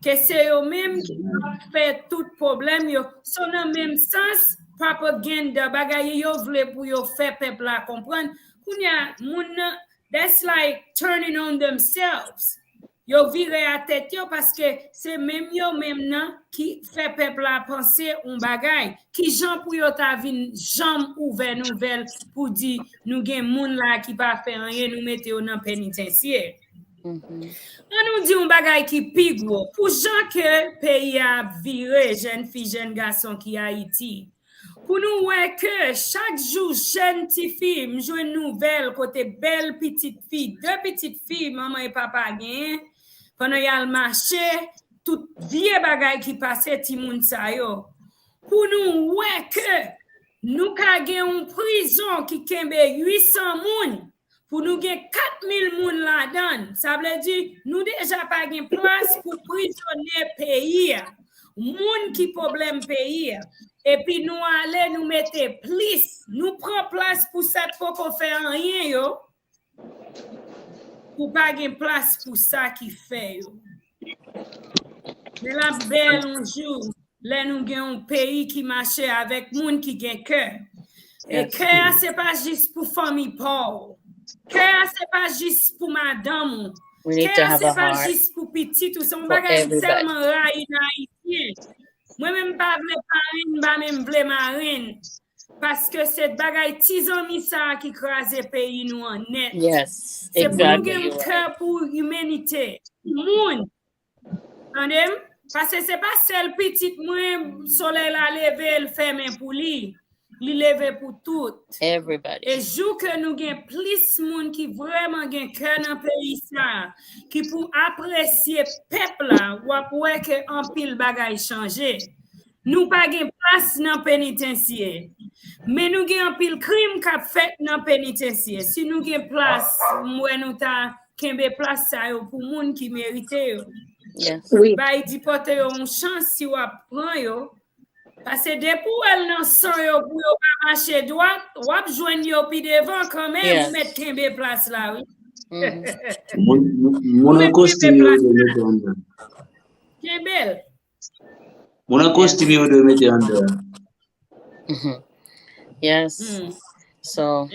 Speaker 1: que c'est yo même qui fait tout problème yo so dans même sens propagande bagay yo vle pour yo faire peuple la comprendre kounya moun that's like turning on themselves. Yo viré à tête yo parce que c'est même yo même nan qui fait peuple à penser un bagay qui gens pour yo ta vinn jambe ouvert nouvelle pour dire nous gen moun là qui pas fait rien nous mettre yo dans pénitentiaire. On nous dit un bagay qui pi gros pour gens que pays a viré jeune fille jeune garçon qui Haïti. Pour nous ouais que chaque jour jeune petite fille me joue une nouvelle côté belle petite fille deux petites filles maman et papa gen pendant yal marché tout vieux bagay qui passait ti moun sa yo pour nous ouais que nous ka gen une prison qui kembe 800 moun pour nous gen 4000 moun là-dedans ça veut dire nous déjà pas gen place pour prisonnier pays moun qui problème pays et puis nous aller nous mettre plus nous prend place pour ça faut qu'on fait rien yo pour pas gen place pour ça qui fait yo. Mais la belle un jour, là nous gen un pays qui marche avec moun qui gen cœur. Et cœur c'est pas juste pour famille pauvre. Cœur c'est pas juste pour madame. Cœur c'est pas juste pour petit tout son bagage tellement raï haïtien. Moi même pas vle parine, pas même vle marine. Parce que cette bagaille tizomi ça qui crase pays nous en net.
Speaker 2: Yes,
Speaker 1: c'est exactly. Pour nous cœur pour l'humanité. Moun. Entendez? Parce que c'est pas seul petit moi soleil la lever le fermer pour lui. Il lever pour tout.
Speaker 2: Everybody.
Speaker 1: Et jour que nous gain plus moun qui vraiment gain cœur dans pays ça qui pour apprécier peuple là ou ouais que en pile bagaille changer. Nous pas gain place dans pénitentiaire. Mais nous gain pile crime qu'a fait dans pénitentiaire. Si nous gain place, moi nous ta kembe place ça pour moun qui mérite yo.
Speaker 2: Yes.
Speaker 3: Oui.
Speaker 1: Ba il déporter une chance si ou prend yo. Parce que depuis elle nan sang yo pour yo pas marcher droite, ou ap joindre yo pi devant quand même mettre kembe place là oui.
Speaker 6: Mon costume de mettre en dedans.
Speaker 1: Kembe.
Speaker 6: Mon costume de mettre en dedans.
Speaker 2: Yes. So.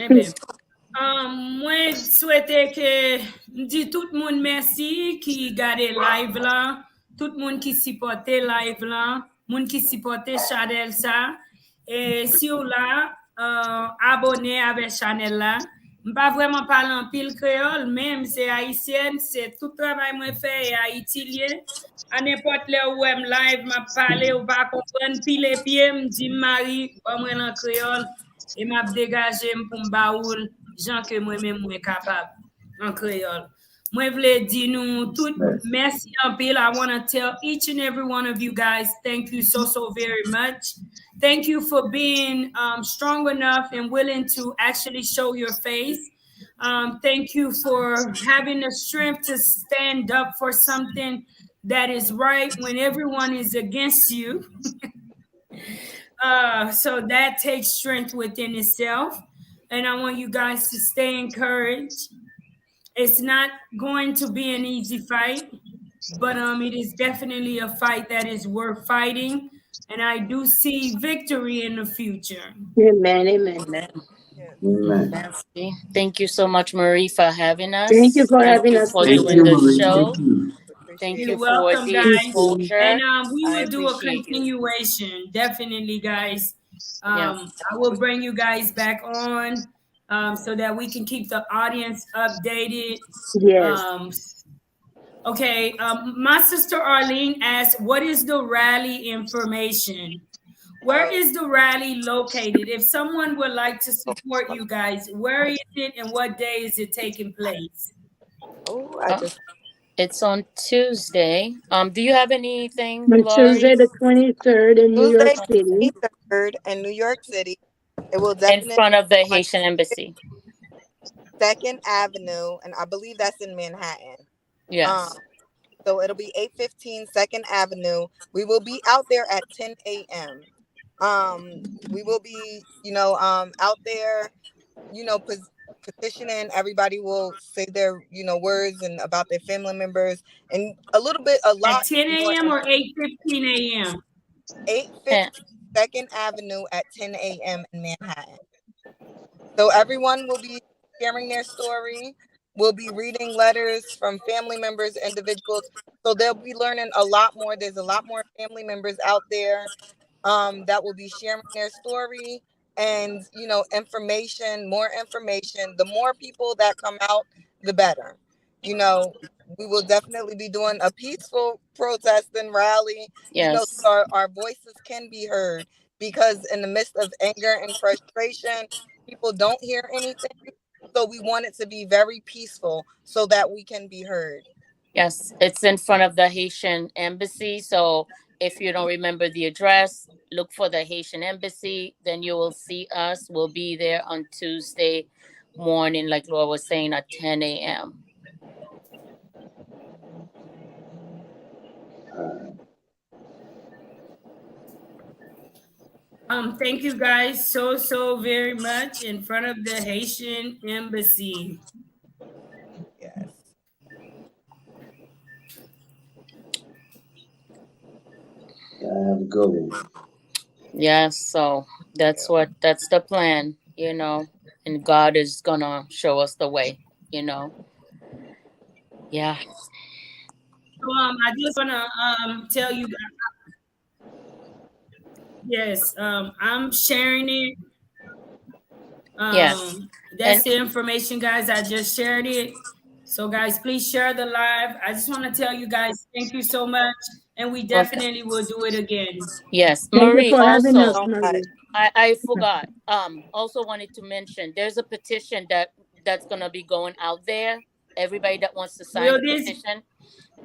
Speaker 1: Moi souhaite que dit tout le monde merci qui regarde live là, tout le monde qui supporte live là, monde qui supporte channel ça et si vous là abonné avec channel là, pas vraiment parler en pile créole même c'est haïtienne, c'est tout travail moi fait et haïtien à n'importe là où me live m'a parler ou pas comprendre pile pied me dit Marie pas moi en créole et m'a dégager pour m'baoul gens que moi-même moi capable en créole. Moi voulais dire nous tout merci en pile. I want to tell each and every one of you guys thank you so very much. Thank you for being strong enough and willing to actually show your face. Thank you for having the strength to stand up for something that is right when everyone is against you. So that takes strength within itself. And I want you guys to stay encouraged. It's not going to be an easy fight, but it is definitely a fight that is worth fighting, and I do see victory in the future.
Speaker 3: Amen. Amen.
Speaker 2: Amen.
Speaker 4: Yes.
Speaker 6: Amen.
Speaker 2: Nancy, thank you so much, Marie, for having
Speaker 3: Thank you
Speaker 2: us.
Speaker 3: for
Speaker 2: Thank
Speaker 3: having
Speaker 2: you
Speaker 3: us,
Speaker 2: for
Speaker 6: Thank
Speaker 3: Marie.
Speaker 2: doing
Speaker 6: you,
Speaker 2: the
Speaker 6: Marie.
Speaker 2: show.
Speaker 6: Thank you.
Speaker 2: Thank
Speaker 4: Appreciate
Speaker 2: you
Speaker 1: You're
Speaker 4: you.
Speaker 2: for
Speaker 1: welcome,
Speaker 2: the
Speaker 3: Thank
Speaker 1: guys.
Speaker 3: you.
Speaker 1: And
Speaker 2: exposure.
Speaker 1: we
Speaker 2: I
Speaker 1: will do a
Speaker 2: appreciate you.
Speaker 1: continuation, definitely, guys.
Speaker 2: Yes.
Speaker 1: I will bring you guys back on so that we can keep the audience updated.
Speaker 3: Yes.
Speaker 1: Um, okay, my sister Arlene asked, what is the rally information? Where
Speaker 4: Uh,
Speaker 1: is the rally located? If someone would like to support you guys, where is it and what day is it taking place?
Speaker 4: oh, I
Speaker 2: Uh,
Speaker 4: just
Speaker 2: it's on Tuesday. Do you have anything,
Speaker 3: On Tuesday,
Speaker 2: Lori?
Speaker 3: the 23rd in New York
Speaker 4: Tuesday,
Speaker 3: City.
Speaker 4: 23rd in New York City. It will
Speaker 2: In
Speaker 4: definitely
Speaker 2: front of the
Speaker 4: be on
Speaker 2: Haitian Embassy.
Speaker 4: Second Avenue, and I believe that's in Manhattan. Um,
Speaker 2: Yes.
Speaker 4: so it'll be 815 Second Avenue. We will be out there at 10 a.m. We will be, out there, you know, petitioning. Everybody will say their, words and about their family members, and a
Speaker 1: At
Speaker 4: lot
Speaker 1: 10
Speaker 4: more.
Speaker 1: a.m. or 8:15 a.m.?
Speaker 4: 815 Second Avenue at 10 a.m. in Manhattan. So everyone will be sharing their story. We'll be reading letters from family members, individuals. So they'll be learning a lot more. There's a lot more family members out there that will be sharing their story and information, more information. The more people that come out, the better. You know, we will definitely be doing a peaceful protest and rally.
Speaker 2: Yes.
Speaker 4: So our voices can be heard, because in the midst of anger and frustration, people don't hear anything. So we want it to be very peaceful so that we can be heard.
Speaker 2: Yes. It's in front of the Haitian Embassy. So if you don't remember the address, look for the Haitian Embassy. Then you will see us. We'll be there on Tuesday morning, like Laura was saying, at 10 a.m.
Speaker 1: Thank you guys so very much in front of the Haitian Embassy.
Speaker 4: Yes.
Speaker 6: Yeah, have a good one.
Speaker 2: Yes. So that's the plan, and God is gonna show us the way, you know. Yeah.
Speaker 1: So I just wanna tell you, yes, I'm sharing it.
Speaker 2: Yes.
Speaker 1: That's
Speaker 2: And
Speaker 1: the information, guys. I just shared it. So, guys, please share the live. I just want to tell you guys, thank you so much, and we
Speaker 2: okay.
Speaker 1: definitely will do it again.
Speaker 2: Yes,
Speaker 3: Thank you
Speaker 2: Marie.
Speaker 3: for having us,
Speaker 2: Also,
Speaker 4: So much.
Speaker 3: Marie.
Speaker 2: I forgot. Also wanted to mention there's a petition that's gonna be going out there. Everybody that wants to sign
Speaker 1: Will
Speaker 2: the
Speaker 1: this?
Speaker 2: petition,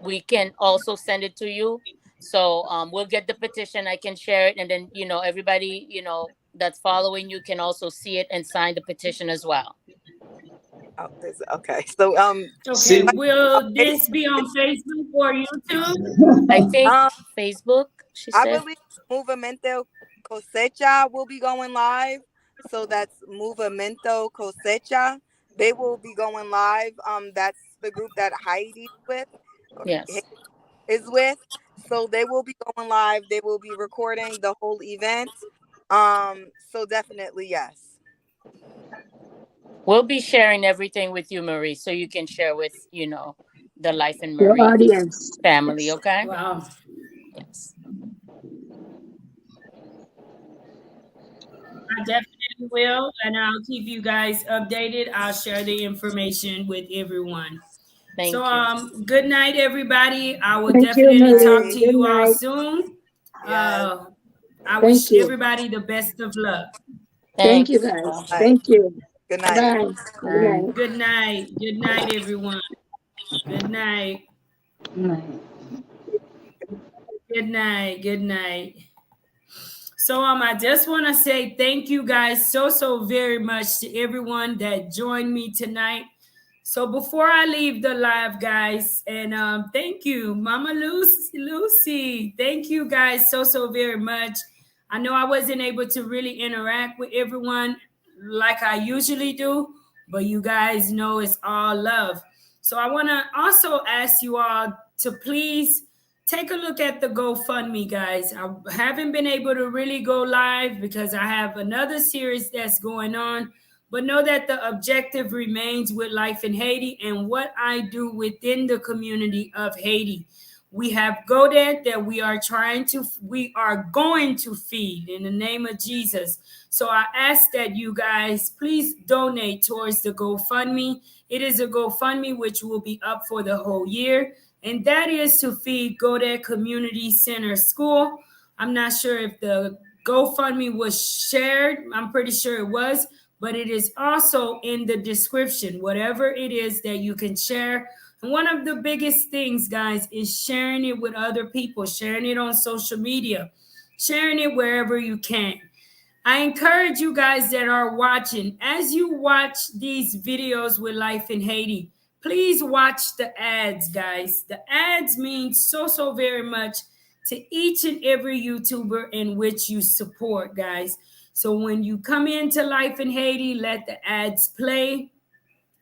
Speaker 2: we can also send it to you. So we'll get the petition. I can share it, and then everybody that's following you can also see it and sign the petition as well.
Speaker 4: Oh, okay. So
Speaker 1: Okay.
Speaker 6: See,
Speaker 1: Will
Speaker 4: Haiti-
Speaker 1: this be on Facebook or YouTube?
Speaker 2: I think
Speaker 4: um
Speaker 2: Facebook. She
Speaker 4: I
Speaker 2: said
Speaker 4: believe Movimiento Cosecha will be going live. So that's Movimiento Cosecha. They will be going live. That's the group that Heidi with or
Speaker 2: yes.
Speaker 4: is with. So they will be going live. They will be recording the whole event. So definitely yes.
Speaker 2: We'll be sharing everything with you, Marie, so you can share with the Life and
Speaker 3: Your
Speaker 2: Marie
Speaker 3: audience.
Speaker 2: family.
Speaker 3: Yes.
Speaker 2: Okay.
Speaker 1: Wow.
Speaker 2: Yes.
Speaker 1: I definitely will, and I'll keep you guys updated. I'll share the information with everyone. So,
Speaker 2: Thank you.
Speaker 1: good night, everybody. I will
Speaker 3: Thank you,
Speaker 1: definitely talk
Speaker 3: Marie.
Speaker 1: to
Speaker 4: Bye.
Speaker 3: Good
Speaker 1: you all
Speaker 3: night.
Speaker 1: soon.
Speaker 4: Yes.
Speaker 1: Uh, I
Speaker 3: Thank
Speaker 1: wish
Speaker 3: you.
Speaker 1: everybody the best of luck.
Speaker 3: Thank you,
Speaker 2: Thanks.
Speaker 3: guys.
Speaker 4: Bye.
Speaker 3: Thank you.
Speaker 4: Good night.
Speaker 3: Bye-bye. Good
Speaker 2: Bye.
Speaker 3: night.
Speaker 1: Good night. Good night, everyone. Good night.
Speaker 3: Good night.
Speaker 1: Good night. Good night. So I just want to say thank you guys so very much to everyone that joined me tonight. So before I leave the live, guys, and thank you, Mama Lucy. Thank you guys so very much. I know I wasn't able to really interact with everyone like I usually do, but you guys know it's all love. So I want to also ask you all to please take a look at the GoFundMe, guys. I haven't been able to really go live because I have another series that's going on, but know that the objective remains with Life in Haiti and what I do within the community of Haiti. We have GoDad that we are going to feed in the name of Jesus. So I ask that you guys please donate towards the GoFundMe. It is a GoFundMe which will be up for the whole year, and that is to feed GoDad Community Center School. I'm not sure if the GoFundMe was shared. I'm pretty sure it was, but it is also in the description, whatever it is that you can share. And one of the biggest things, guys, is sharing it with other people, sharing it on social media, sharing it wherever you can. I encourage you guys that are watching, as you watch these videos with Life in Haiti, please watch the ads, guys. The ads mean so very much to each and every YouTuber in which you support, guys. So when you come into Life in Haiti, let the ads play.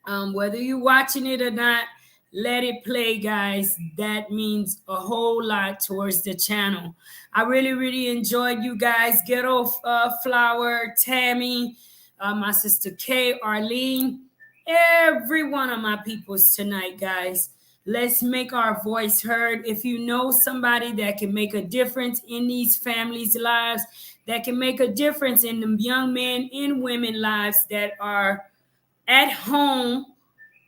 Speaker 1: Whether you're watching it or not, let it play, guys. That means a whole lot towards the channel. I really enjoyed you guys. Ghetto Flower, Tammy, my sister Kay, Arlene, every one of my peoples tonight, guys. Let's make our voice heard. If you know somebody that can make a difference in these families' lives, that can make a difference in the young men and women lives that are at home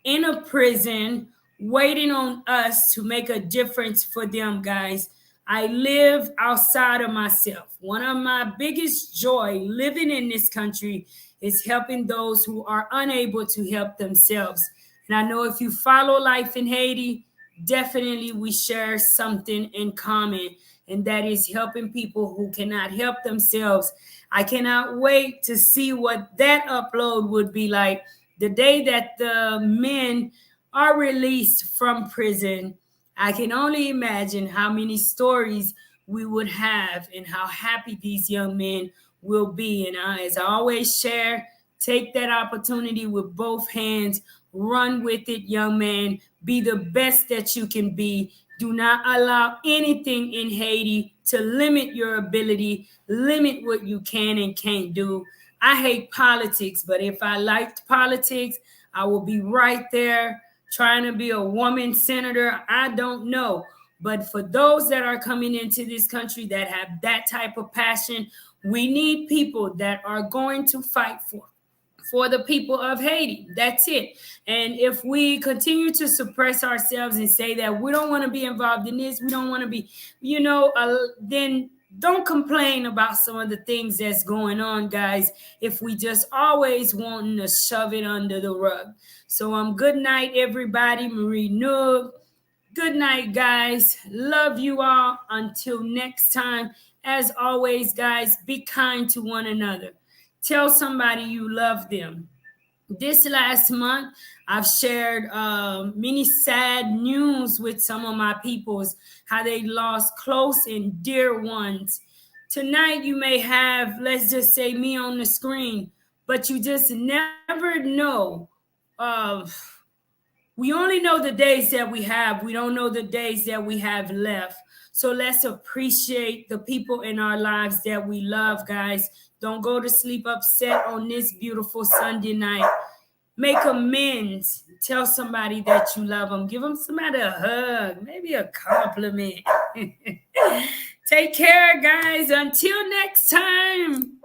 Speaker 1: in a prison waiting on us to make a difference for them, guys. I live outside of myself. One of my biggest joy living in this country is helping those who are unable to help themselves. And I know if you follow Life in Haiti, definitely we share something in common, and that is helping people who cannot help themselves. I cannot wait to see what that upload would be like the day that the men are released from prison. I can only imagine how many stories we would have and how happy these young men will be. And as I always share, take that opportunity with both hands. Run with it, young man. Be the best that you can be. Do not allow anything in Haiti to limit your ability, limit what you can and can't do. I hate politics, but if I liked politics, I will be right there trying to be a woman senator. I don't know. But for those that are coming into this country that have that type of passion, we need people that are going to fight for the people of Haiti. That's it. And if we continue to suppress ourselves and say that we don't want to be involved in this, we don't want to be, then don't complain about some of the things that's going on, guys, if we just always wanting to shove it under the rug. So good night, everybody. Marie Noog. Good night, guys. Love you all. Until next time, as always, guys, be kind to one another. Tell somebody you love them. This last month, I've shared many sad news with some of my peoples, how they lost close and dear ones. Tonight, you may have, let's just say, me on the screen, but you just never know. We only know the days that we have. We don't know the days that we have left. So let's appreciate the people in our lives that we love, guys. Don't go to sleep upset on this beautiful Sunday night. Make amends. Tell somebody that you love them. Give them somebody a hug, maybe a compliment. Take care, guys. Until next time.